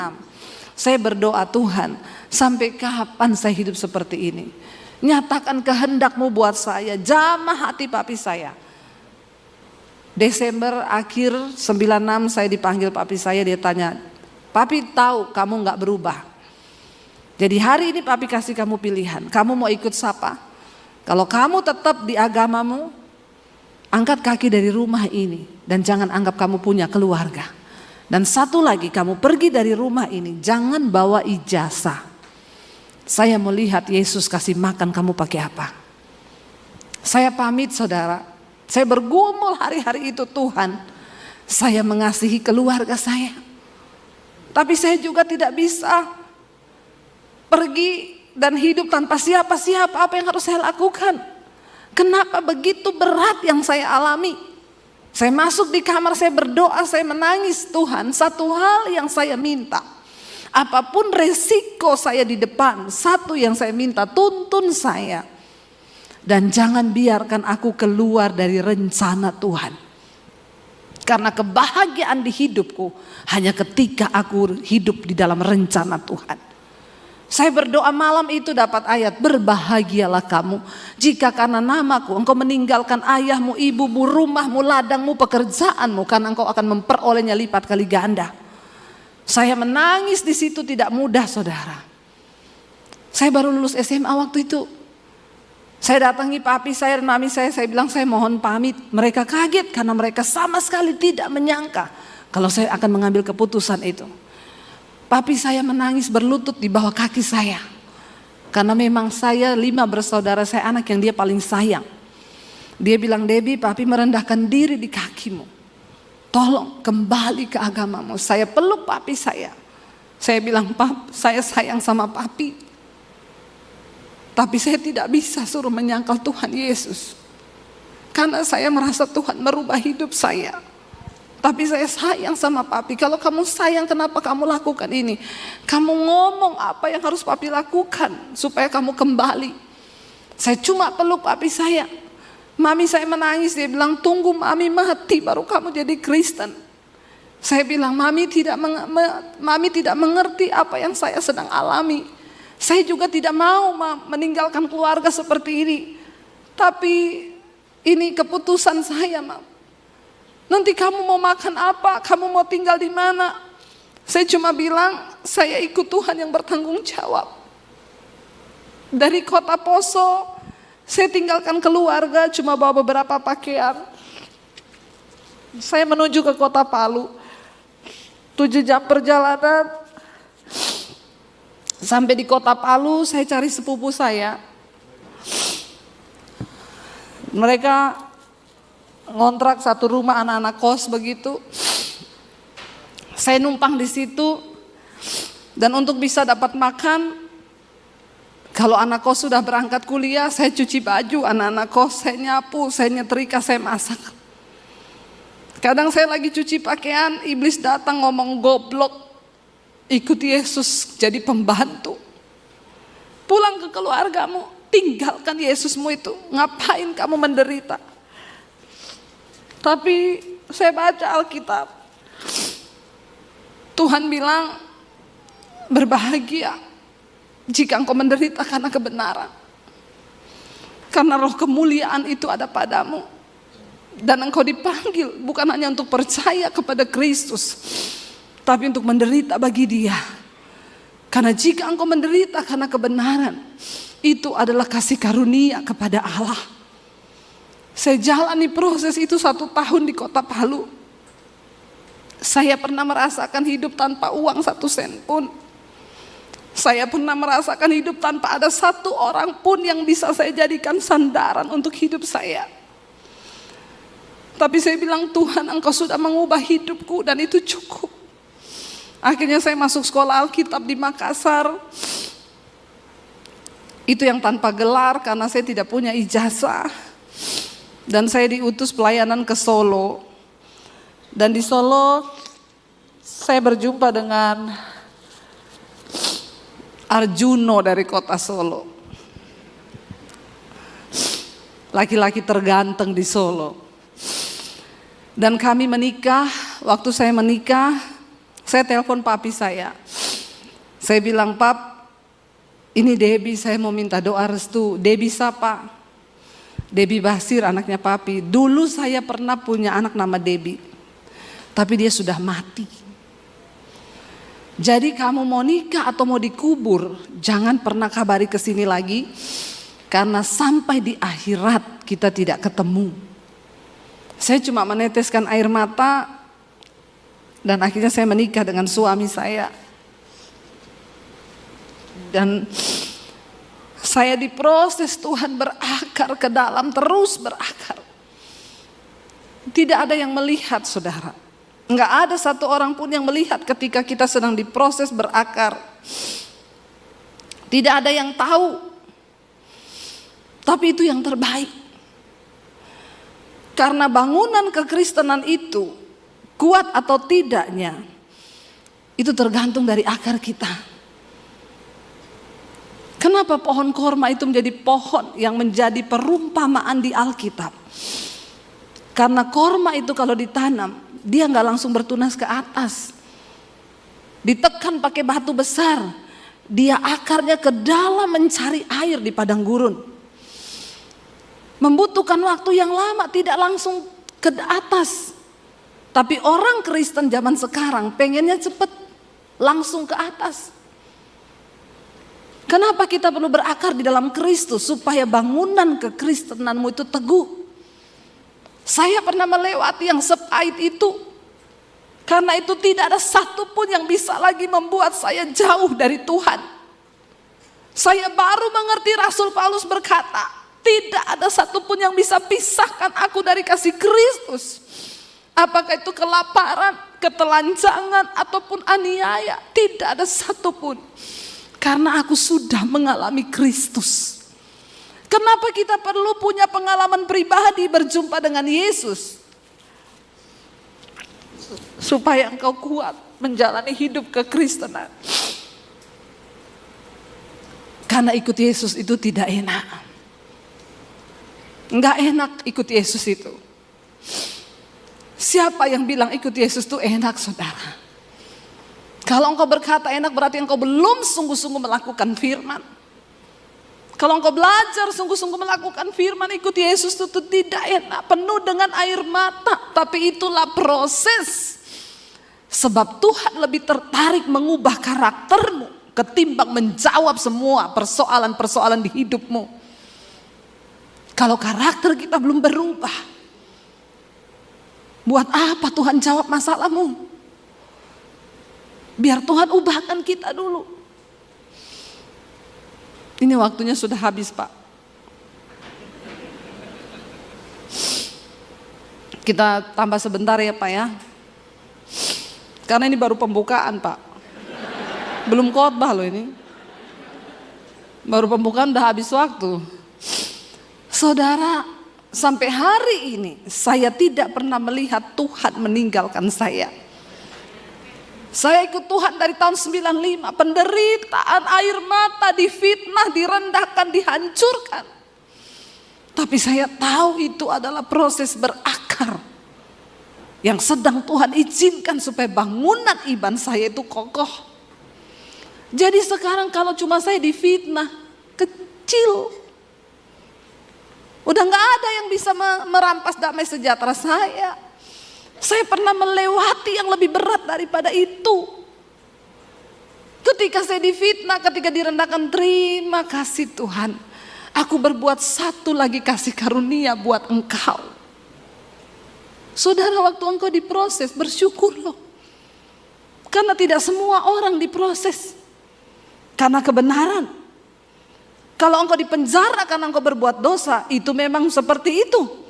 Saya berdoa, Tuhan, sampai kapan saya hidup seperti ini? Nyatakan kehendakmu buat saya, jamah hati papi saya. Desember akhir 96 saya dipanggil papi saya, dia tanya, Papi tahu kamu gak berubah. Jadi hari ini papi kasih kamu pilihan. Kamu mau ikut siapa? Kalau kamu tetap di agamamu, angkat kaki dari rumah ini. Dan jangan anggap kamu punya keluarga. Dan satu lagi, kamu pergi dari rumah ini, jangan bawa ijazah. Saya mau lihat Yesus kasih makan kamu pakai apa. Saya pamit saudara. Saya bergumul hari-hari itu, Tuhan, saya mengasihi keluarga saya. Tapi saya juga tidak bisa pergi dan hidup tanpa siapa-siapa. Apa yang harus saya lakukan? Kenapa begitu berat yang saya alami? Saya masuk di kamar, saya berdoa, saya menangis. Tuhan, satu hal yang saya minta, apapun resiko saya di depan, satu yang saya minta, tuntun saya. Dan jangan biarkan aku keluar dari rencana Tuhan. Karena kebahagiaan di hidupku hanya ketika aku hidup di dalam rencana Tuhan. Saya berdoa malam itu dapat ayat, berbahagialah kamu jika karena namaku engkau meninggalkan ayahmu, ibumu, rumahmu, ladangmu, pekerjaanmu, karena engkau akan memperolehnya lipat kali ganda. Saya menangis di situ, tidak mudah saudara. Saya baru lulus SMA waktu itu. Saya datangi papi saya dan mami saya bilang saya mohon pamit. Mereka kaget karena mereka sama sekali tidak menyangka kalau saya akan mengambil keputusan itu. Papi saya menangis berlutut di bawah kaki saya. Karena memang saya 5 bersaudara, saya anak yang dia paling sayang. Dia bilang, Debbie, papi merendahkan diri di kakimu. Tolong kembali ke agamamu. Saya peluk papi saya. Saya bilang, Pap, saya sayang sama papi. Tapi saya tidak bisa suruh menyangkal Tuhan Yesus. Karena saya merasa Tuhan merubah hidup saya. Tapi saya sayang sama papi. Kalau kamu sayang, kenapa kamu lakukan ini? Kamu ngomong apa yang harus papi lakukan supaya kamu kembali. Saya cuma peluk papi saya. Mami saya menangis, dia bilang, tunggu mami mati baru kamu jadi Kristen. Saya bilang, mami tidak mengerti apa yang saya sedang alami. Saya juga tidak mau meninggalkan keluarga seperti ini. Tapi ini keputusan saya, Mam. Nanti kamu mau makan apa? Kamu mau tinggal di mana? Saya cuma bilang, saya ikut Tuhan yang bertanggung jawab. Dari kota Poso, saya tinggalkan keluarga, cuma bawa beberapa pakaian. Saya menuju ke kota Palu. 7 jam perjalanan. Sampai di kota Palu, saya cari sepupu saya. Mereka ngontrak satu rumah anak-anak kos begitu. Saya numpang di situ. Dan untuk bisa dapat makan, kalau anak kos sudah berangkat kuliah, saya cuci baju anak-anak kos, saya nyapu, saya nyetrika, saya masak. Kadang saya lagi cuci pakaian, iblis datang ngomong, goblok. Ikut Yesus jadi pembantu. Pulang ke keluargamu, tinggalkan Yesusmu itu. Ngapain kamu menderita? Tapi saya baca Alkitab. Tuhan bilang, berbahagia jika engkau menderita karena kebenaran. Karena roh kemuliaan itu ada padamu. Dan engkau dipanggil bukan hanya untuk percaya kepada Kristus, tapi untuk menderita bagi Dia. Karena jika engkau menderita karena kebenaran, itu adalah kasih karunia kepada Allah. Saya jalani proses itu 1 tahun di kota Palu. Saya pernah merasakan hidup tanpa uang 1 sen pun. Saya pernah merasakan hidup tanpa ada 1 orang pun yang bisa saya jadikan sandaran untuk hidup saya. Tapi saya bilang, Tuhan, engkau sudah mengubah hidupku dan itu cukup. Akhirnya saya masuk sekolah Alkitab di Makassar. Itu yang tanpa gelar karena saya tidak punya ijazah. Dan saya diutus pelayanan ke Solo. Dan di Solo saya berjumpa dengan Arjuno dari kota Solo. Laki-laki terganteng di Solo. Dan kami menikah. Waktu saya menikah, saya telepon papi saya. Saya bilang, Pap, ini Debbie, saya mau minta doa restu. Debbie siapa? Debbie Basir, anaknya papi. Dulu saya pernah punya anak nama Debbie, tapi dia sudah mati. Jadi kamu mau nikah atau mau dikubur, jangan pernah kabari ke sini lagi, karena sampai di akhirat kita tidak ketemu. Saya cuma meneteskan air mata dan akhirnya saya menikah dengan suami saya. Dan saya diproses, Tuhan berakar ke dalam, terus berakar. Tidak ada yang melihat, saudara. Enggak ada satu orang pun yang melihat ketika kita sedang diproses berakar. Tidak ada yang tahu. Tapi itu yang terbaik. Karena bangunan kekristenan itu kuat atau tidaknya, itu tergantung dari akar kita. Kenapa pohon korma itu menjadi pohon yang menjadi perumpamaan di Alkitab? Karena korma itu kalau ditanam, dia nggak langsung bertunas ke atas. Ditekan pakai batu besar, dia akarnya ke dalam mencari air di padang gurun. Membutuhkan waktu yang lama, tidak langsung ke atas. Tapi orang Kristen zaman sekarang pengennya cepat, langsung ke atas. Kenapa kita perlu berakar di dalam Kristus? Supaya bangunan kekristenanmu itu teguh. Saya pernah melewati yang sepahit itu. Karena itu tidak ada satupun yang bisa lagi membuat saya jauh dari Tuhan. Saya baru mengerti Rasul Paulus berkata, tidak ada satupun yang bisa pisahkan aku dari kasih Kristus. Apakah itu kelaparan, ketelanjangan, ataupun aniaya. Tidak ada satupun. Karena aku sudah mengalami Kristus. Kenapa kita perlu punya pengalaman pribadi berjumpa dengan Yesus? Supaya engkau kuat menjalani hidup kekristenan. Karena ikut Yesus itu tidak enak. Enggak enak ikut Yesus itu. Siapa yang bilang ikut Yesus itu enak, saudara? Kalau engkau berkata enak, berarti engkau belum sungguh-sungguh melakukan firman. Kalau engkau belajar sungguh-sungguh melakukan firman, ikut Yesus itu tidak enak, penuh dengan air mata. Tapi itulah proses. Sebab Tuhan lebih tertarik mengubah karaktermu ketimbang menjawab semua persoalan-persoalan di hidupmu. Kalau karakter kita belum berubah, buat apa Tuhan jawab masalahmu? Biar Tuhan ubahkan kita dulu. Ini waktunya sudah habis, Pak. Kita tambah sebentar ya, Pak ya. Karena ini baru pembukaan, Pak. Belum khotbah loh ini. Baru pembukaan udah habis waktu. Saudara, sampai hari ini saya tidak pernah melihat Tuhan meninggalkan saya. Saya ikut Tuhan dari tahun 95, penderitaan, air mata, difitnah, direndahkan, dihancurkan. Tapi saya tahu itu adalah proses berakar yang sedang Tuhan izinkan supaya bangunan iman saya itu kokoh. Jadi sekarang kalau cuma saya difitnah, kecil. Udah gak ada yang bisa merampas damai sejahtera saya. Saya pernah melewati yang lebih berat daripada itu. Ketika saya difitnah, ketika direndahkan, terima kasih Tuhan. Aku berbuat satu lagi kasih karunia buat engkau. Saudara, waktu engkau diproses, bersyukur loh. Karena tidak semua orang diproses karena kebenaran. Kalau engkau dipenjara karena engkau berbuat dosa, itu memang seperti itu.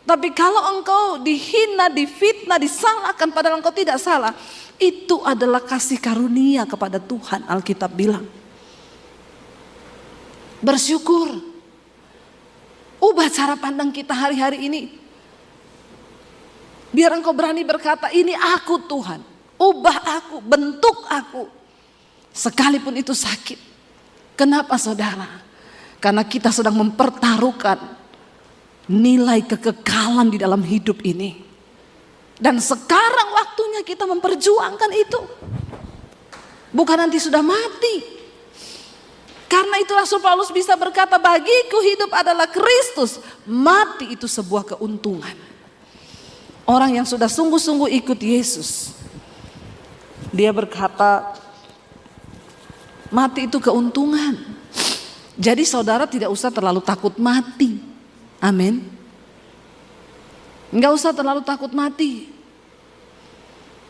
Tapi kalau engkau dihina, difitnah, disalahkan padahal engkau tidak salah, itu adalah kasih karunia kepada Tuhan, Alkitab bilang. Bersyukur. Ubah cara pandang kita hari-hari ini. Biar engkau berani berkata, ini aku Tuhan. Ubah aku, bentuk aku. Sekalipun itu sakit. Kenapa saudara? Karena kita sedang mempertaruhkan nilai kekekalan di dalam hidup ini. Dan sekarang waktunya kita memperjuangkan itu. Bukan nanti sudah mati. Karena itu Rasul Paulus bisa berkata, bagiku hidup adalah Kristus, mati itu sebuah keuntungan. Orang yang sudah sungguh-sungguh ikut Yesus, dia berkata, Mati itu keuntungan. Jadi saudara tidak usah terlalu takut mati. Amin. Enggak usah terlalu takut mati.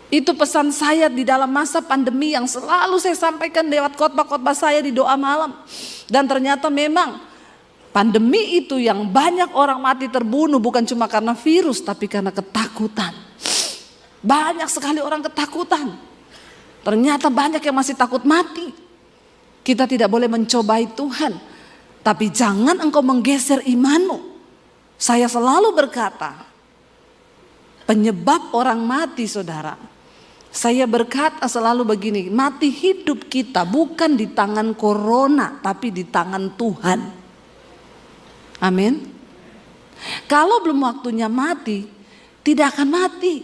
Itu pesan saya di dalam masa pandemi yang selalu saya sampaikan lewat khotbah-khotbah saya di doa malam. Dan ternyata memang pandemi itu yang banyak orang mati terbunuh bukan cuma karena virus tapi karena ketakutan. Banyak sekali orang ketakutan. Ternyata banyak yang masih takut mati. Kita tidak boleh mencobai Tuhan. Tapi jangan engkau menggeser imanmu. Saya selalu berkata, penyebab orang mati saudara, saya berkata selalu begini, mati hidup kita bukan di tangan corona tapi di tangan Tuhan. Amin. Kalau belum waktunya mati, tidak akan mati.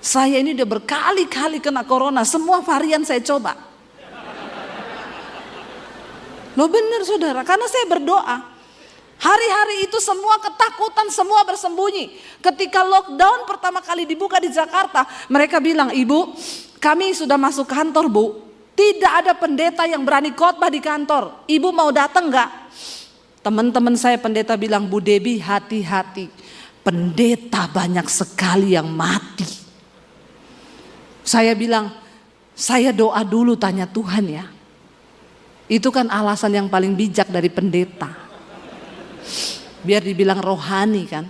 Saya ini udah berkali-kali kena corona, semua varian saya coba. Loh benar saudara, karena saya berdoa. Hari-hari itu semua ketakutan, semua bersembunyi. Ketika lockdown pertama kali dibuka di Jakarta, mereka bilang, "Ibu, kami sudah masuk kantor, Bu. Tidak ada pendeta yang berani khotbah di kantor. Ibu mau datang enggak?" Teman-teman saya pendeta bilang, "Bu Debbie, hati-hati. Pendeta banyak sekali yang mati." Saya bilang, "Saya doa dulu tanya Tuhan ya." Itu kan alasan yang paling bijak dari pendeta. Biar dibilang rohani kan.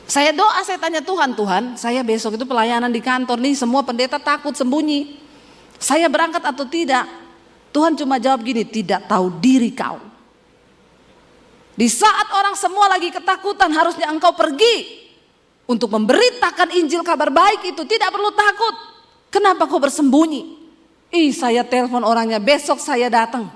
Saya doa, saya tanya Tuhan, "Tuhan, saya besok itu pelayanan di kantor nih, semua pendeta takut sembunyi. Saya berangkat atau tidak?" Tuhan cuma jawab gini, "Tidak tahu diri kau." Di saat orang semua lagi ketakutan, harusnya engkau pergi untuk memberitakan Injil kabar baik itu. Tidak perlu takut. Kenapa kau bersembunyi? Saya telepon orangnya, besok saya datang.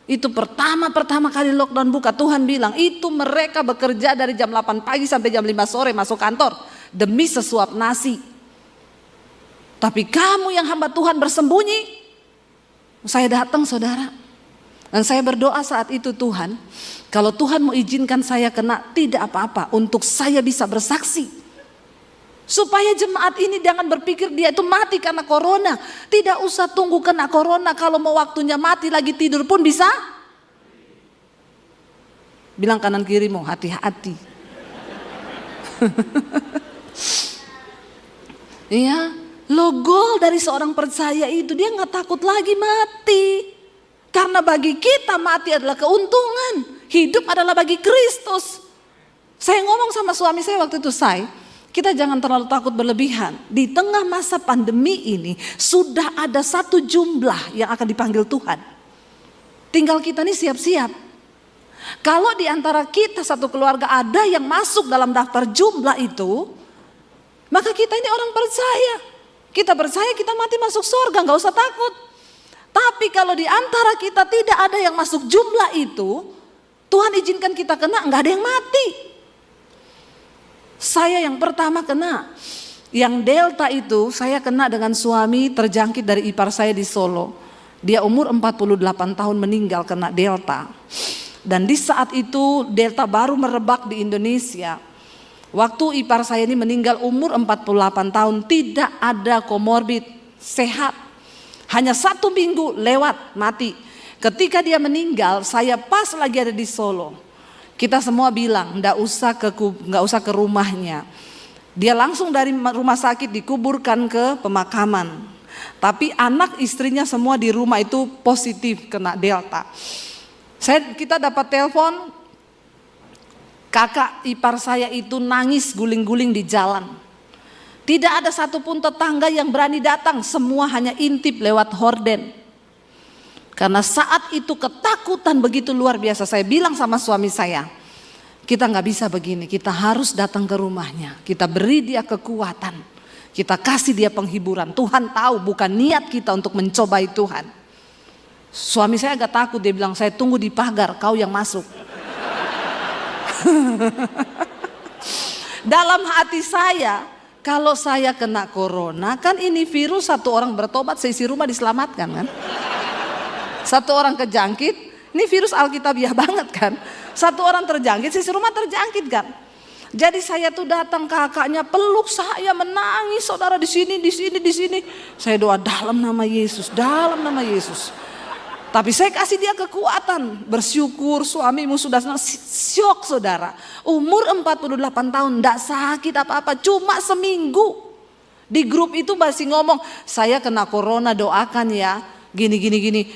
Itu pertama kali lockdown buka, Tuhan bilang itu mereka bekerja dari jam 8 pagi sampai jam 5 sore masuk kantor demi sesuap nasi. Tapi kamu yang hamba Tuhan bersembunyi. Saya datang saudara. Dan saya berdoa saat itu, Tuhan, kalau Tuhan mau izinkan saya kena, tidak apa-apa, untuk saya bisa bersaksi. Supaya jemaat ini jangan berpikir dia itu mati karena corona. Tidak usah tunggu kena corona, kalau mau waktunya mati lagi tidur pun bisa. Bilang kanan kirimu, hati-hati. Iya, logo dari seorang percaya itu dia nggak takut lagi mati. Karena bagi kita mati adalah keuntungan, hidup adalah bagi Kristus. Saya ngomong sama suami saya waktu itu, kita jangan terlalu takut berlebihan. Di tengah masa pandemi ini sudah ada satu jumlah yang akan dipanggil Tuhan. Tinggal kita nih siap-siap. Kalau di antara kita satu keluarga ada yang masuk dalam daftar jumlah itu, maka kita ini orang percaya. Kita percaya kita mati masuk surga, gak usah takut. Tapi kalau di antara kita tidak ada yang masuk jumlah itu, Tuhan izinkan kita kena, gak ada yang mati. Saya yang pertama kena, yang delta itu saya kena dengan suami terjangkit dari ipar saya di Solo. Dia umur 48 tahun meninggal kena delta. Dan di saat itu delta baru merebak di Indonesia. Waktu ipar saya ini meninggal umur 48 tahun, tidak ada komorbid, sehat. Hanya 1 minggu lewat mati. Ketika dia meninggal, saya pas lagi ada di Solo. Kita semua bilang nggak usah ke rumahnya. Dia langsung dari rumah sakit dikuburkan ke pemakaman. Tapi anak istrinya semua di rumah itu positif kena delta. Kita dapat telepon, kakak ipar saya itu nangis guling-guling di jalan. Tidak ada satupun tetangga yang berani datang, semua hanya intip lewat horden. Karena saat itu ketakutan begitu luar biasa. Saya bilang sama suami saya, kita gak bisa begini, kita harus datang ke rumahnya. Kita beri dia kekuatan, kita kasih dia penghiburan. Tuhan tahu bukan niat kita untuk mencobai Tuhan. Suami saya agak takut, dia bilang, "Saya tunggu di pagar, kau yang masuk." Dalam hati saya, kalau saya kena corona, kan ini virus, satu orang bertobat, seisi rumah diselamatkan kan. Satu orang kejangkit, ini virus alkitabiah banget kan. Satu orang terjangkit, sisi rumah terjangkit kan. Jadi saya tuh datang, kakaknya peluk saya, menangis, saudara, di sini. Saya doa dalam nama Yesus, dalam nama Yesus. Tapi saya kasih dia kekuatan, bersyukur suamimu sudah syok, saudara. Umur 48 tahun, enggak sakit apa-apa, cuma seminggu. Di grup itu masih ngomong, saya kena corona, doakan ya. Gini.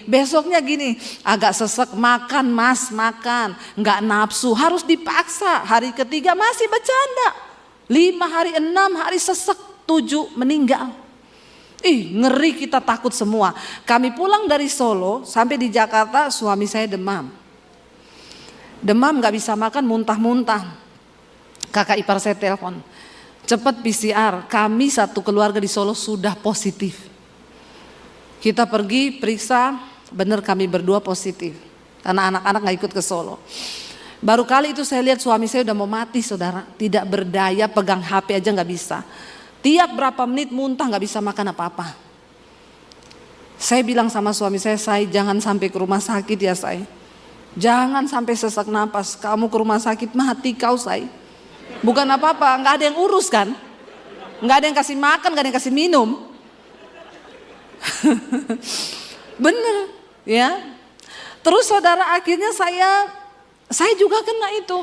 Besoknya gini, agak sesek, makan mas, makan. Enggak nafsu, harus dipaksa. Hari ketiga masih bercanda. 5 hari, 6 hari sesek, 7 meninggal. Ngeri, kita takut semua. Kami pulang dari Solo, sampai di Jakarta suami saya demam. Demam gak bisa makan, muntah-muntah. Kakak ipar saya telepon, cepat PCR, kami satu keluarga di Solo sudah positif. Kita pergi periksa, benar kami berdua positif. Karena anak-anak gak ikut ke Solo. Baru kali itu saya lihat suami saya udah mau mati, saudara. Tidak berdaya, pegang HP aja gak bisa. Tiap berapa menit muntah, gak bisa makan apa-apa. Saya bilang sama suami saya jangan sampai ke rumah sakit ya saya. Jangan sampai sesak napas, kamu ke rumah sakit mati kau saya. Bukan apa-apa, gak ada yang urus kan. Gak ada yang kasih makan, gak ada yang kasih minum. Bener ya. Terus saudara, akhirnya saya juga kena itu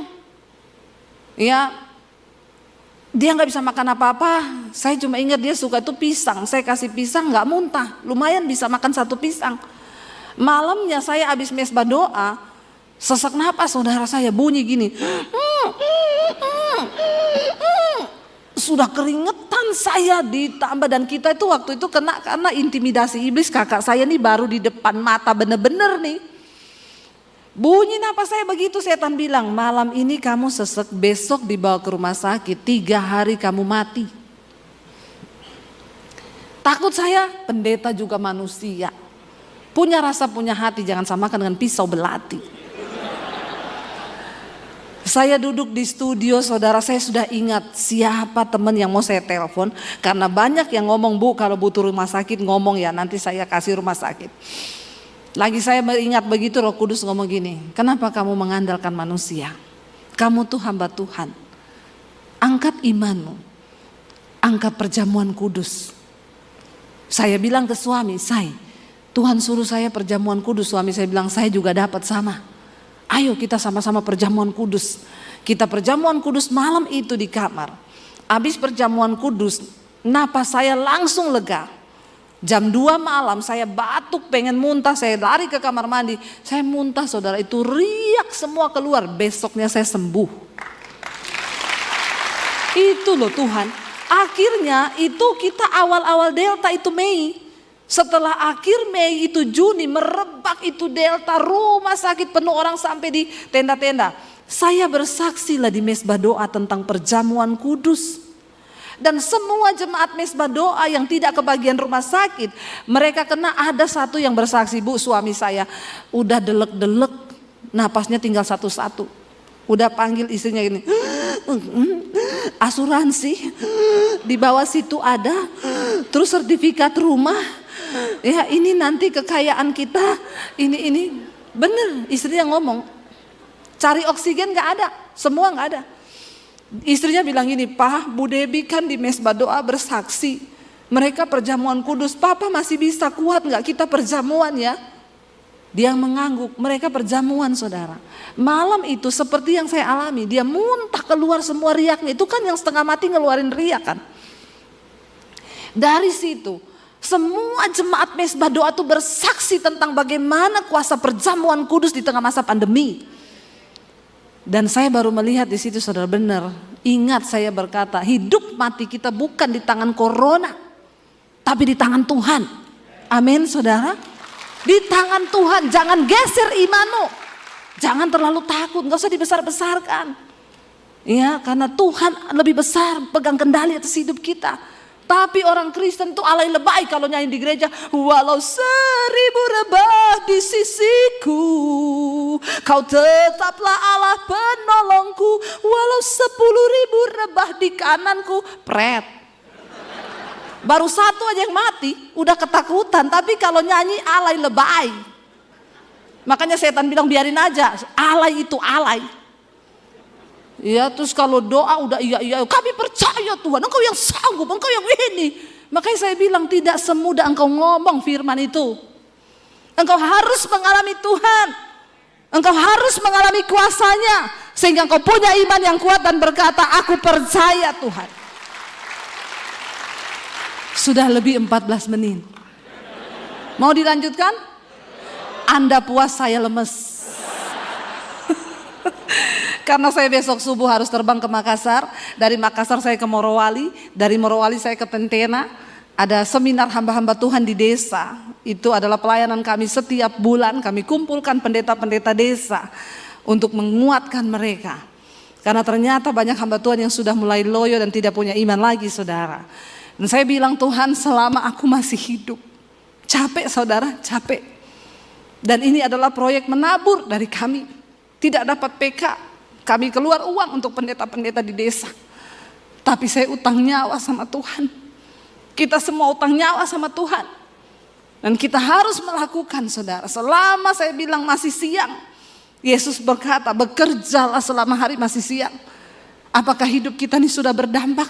ya. Dia nggak bisa makan apa-apa. Saya cuma ingat dia suka tuh pisang. Saya kasih pisang nggak muntah, lumayan bisa makan 1 pisang. Malamnya saya habis mesbah doa, sesak napas saudara, saya bunyi gini. Sudah keringetan saya ditambah, dan kita itu waktu itu kena karena intimidasi iblis. Kakak saya nih baru di depan mata bener-bener nih. Bunyi napas saya begitu, setan bilang malam ini kamu sesek, besok dibawa ke rumah sakit, 3 hari kamu mati. Takut saya, pendeta juga manusia. Punya rasa, punya hati, jangan samakan dengan pisau belati. Saya duduk di studio, saudara, saya sudah ingat siapa teman yang mau saya telepon. Karena banyak yang ngomong, Bu kalau butuh rumah sakit ngomong ya, nanti saya kasih rumah sakit. Lagi saya ingat begitu, Roh Kudus ngomong gini, kenapa kamu mengandalkan manusia? Kamu tuh hamba Tuhan. Angkat imanmu, angkat perjamuan kudus. Saya bilang ke suami, Tuhan suruh saya perjamuan kudus. Suami saya bilang, saya juga dapat sama. Ayo kita sama-sama perjamuan kudus. Kita perjamuan kudus malam itu di kamar. Habis perjamuan kudus, napas saya langsung lega. Jam 2 malam saya batuk, pengen muntah, saya lari ke kamar mandi. Saya muntah, saudara, itu riak semua keluar. Besoknya saya sembuh. Itu loh Tuhan. Akhirnya itu kita awal-awal Delta itu Mei. Setelah akhir Mei itu Juni merebak itu Delta, rumah sakit penuh orang sampai di tenda-tenda. Saya bersaksi lah di mesbah doa tentang perjamuan kudus. Dan semua jemaat mesbah doa yang tidak kebagian rumah sakit, mereka kena. Ada satu yang bersaksi, Bu, suami saya udah delek-delek, napasnya tinggal satu-satu. Udah panggil istrinya gini, asuransi di bawah situ ada, terus sertifikat rumah. Ya ini nanti kekayaan kita, ini bener. Istrinya ngomong, cari oksigen gak ada, semua gak ada. Istrinya bilang gini, Pak, Bu Debi kan di mesbah doa bersaksi, mereka perjamuan kudus, Papa masih bisa kuat gak kita perjamuan ya? Dia mengangguk, mereka perjamuan, saudara. Malam itu seperti yang saya alami, dia muntah keluar semua riaknya. Itu kan yang setengah mati ngeluarin riak kan. Dari situ semua jemaat mesbah doa itu bersaksi tentang bagaimana kuasa perjamuan kudus di tengah masa pandemi. Dan saya baru melihat di situ, saudara, benar. Ingat saya berkata, hidup mati kita bukan di tangan corona, tapi di tangan Tuhan. Amin, saudara. Di tangan Tuhan. Jangan geser imanmu, jangan terlalu takut, gak usah dibesar-besarkan. Ya, karena Tuhan lebih besar, pegang kendali atas hidup kita. Tapi orang Kristen itu alay lebay kalau nyanyi di gereja. Walau 1000 rebah di sisiku, kau tetaplah Allah penolongku. Walau 10.000 rebah di kananku. Pret. Baru satu aja yang mati, udah ketakutan. Tapi kalau nyanyi alay lebay. Makanya setan bilang biarin aja, alay itu alay. Ya, terus kalau doa udah iya, kami percaya Tuhan, Engkau yang sanggup, Engkau yang ini. Makanya saya bilang tidak semudah engkau ngomong firman itu. Engkau harus mengalami Tuhan. Engkau harus mengalami kuasanya. Sehingga engkau punya iman yang kuat dan berkata, aku percaya Tuhan. Sudah lebih 14 menit. Mau dilanjutkan? Anda puas, saya lemes. Karena saya besok subuh harus terbang ke Makassar. Dari Makassar saya ke Morowali. Dari Morowali saya ke Tentena. Ada seminar hamba-hamba Tuhan di desa. Itu adalah pelayanan kami setiap bulan. Kami kumpulkan pendeta-pendeta desa untuk menguatkan mereka. Karena ternyata banyak hamba Tuhan yang sudah mulai loyo dan tidak punya iman lagi, saudara. Dan saya bilang, Tuhan, selama aku masih hidup. Capek, saudara, capek. Dan ini adalah proyek menabur dari kami. Tidak dapat PK. Kami keluar uang untuk pendeta-pendeta di desa. Tapi saya utang nyawa sama Tuhan. Kita semua utang nyawa sama Tuhan. Dan kita harus melakukan, saudara. Selama saya bilang masih siang. Yesus berkata, bekerjalah selama hari masih siang. Apakah hidup kita ini sudah berdampak?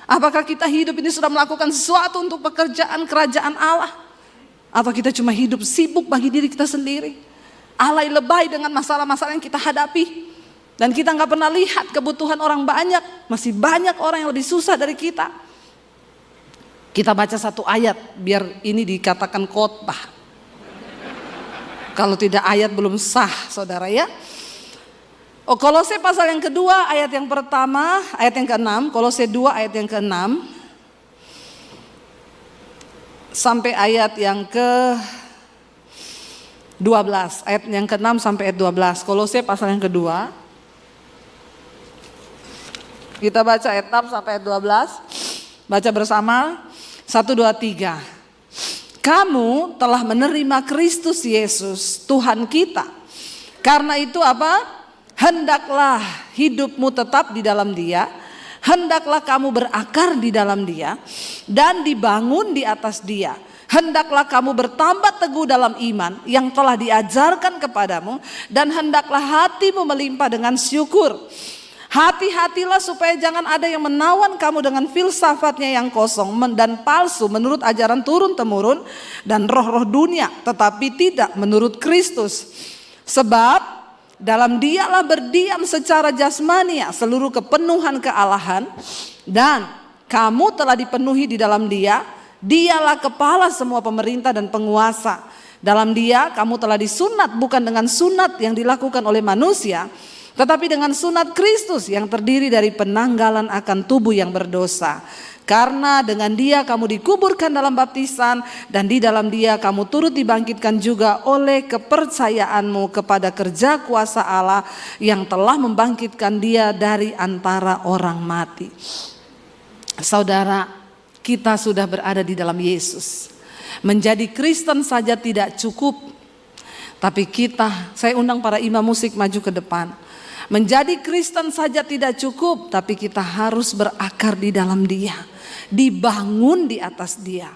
Apakah kita hidup ini sudah melakukan sesuatu untuk pekerjaan kerajaan Allah? Atau kita cuma hidup sibuk bagi diri kita sendiri? Alay lebay dengan masalah-masalah yang kita hadapi. Dan kita gak pernah lihat kebutuhan orang banyak. Masih banyak orang yang lebih susah dari kita. Kita baca satu ayat biar ini dikatakan khotbah. Kalau tidak ayat belum sah, saudara ya. Kolose pasal yang kedua ayat yang pertama, ayat yang ke-6. Kolose 2 ayat yang ke-6 sampai ayat yang ke-12. Ayat yang ke-6 sampai ayat 12. Kolose pasal yang kedua. Kita baca ayat 6 sampai ayat 12. Baca bersama. 1, 2, 3. Kamu telah menerima Kristus Yesus Tuhan kita. Karena itu apa? Hendaklah hidupmu tetap di dalam Dia. Hendaklah kamu berakar di dalam Dia. Dan dibangun di atas Dia. Hendaklah kamu bertambah teguh dalam iman yang telah diajarkan kepadamu. Dan hendaklah hatimu melimpah dengan syukur. Hati-hatilah supaya jangan ada yang menawan kamu dengan filsafatnya yang kosong dan palsu menurut ajaran turun-temurun dan roh-roh dunia, tetapi tidak menurut Kristus. Sebab dalam Dialah berdiam secara jasmania seluruh kepenuhan kealahan, dan kamu telah dipenuhi di dalam Dia. Dialah kepala semua pemerintah dan penguasa. Dalam Dia kamu telah disunat bukan dengan sunat yang dilakukan oleh manusia, tetapi dengan sunat Kristus yang terdiri dari penanggalan akan tubuh yang berdosa. Karena dengan Dia kamu dikuburkan dalam baptisan, dan di dalam Dia kamu turut dibangkitkan juga oleh kepercayaanmu kepada kerja kuasa Allah yang telah membangkitkan Dia dari antara orang mati. Saudara, kita sudah berada di dalam Yesus. Menjadi Kristen saja tidak cukup, tapi saya undang para imam musik maju ke depan. Menjadi Kristen saja tidak cukup, tapi kita harus berakar di dalam Dia, dibangun di atas Dia.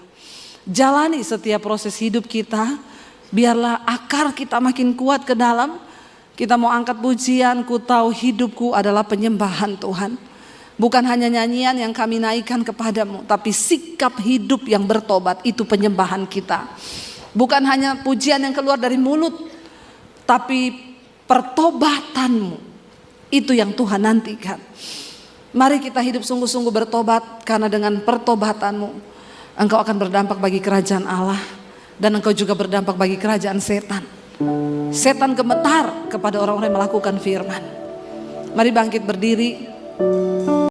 Jalani setiap proses hidup kita, biarlah akar kita makin kuat ke dalam. Kita mau angkat pujian, ku tahu hidupku adalah penyembahan Tuhan. Bukan hanya nyanyian yang kami naikkan kepadamu, tapi sikap hidup yang bertobat, itu penyembahan kita. Bukan hanya pujian yang keluar dari mulut, tapi pertobatanmu. Itu yang Tuhan nantikan. Mari kita hidup sungguh-sungguh bertobat, karena dengan pertobatanmu engkau akan berdampak bagi kerajaan Allah, dan engkau juga berdampak bagi kerajaan setan. Setan gemetar kepada orang-orang yang melakukan firman. Mari bangkit berdiri.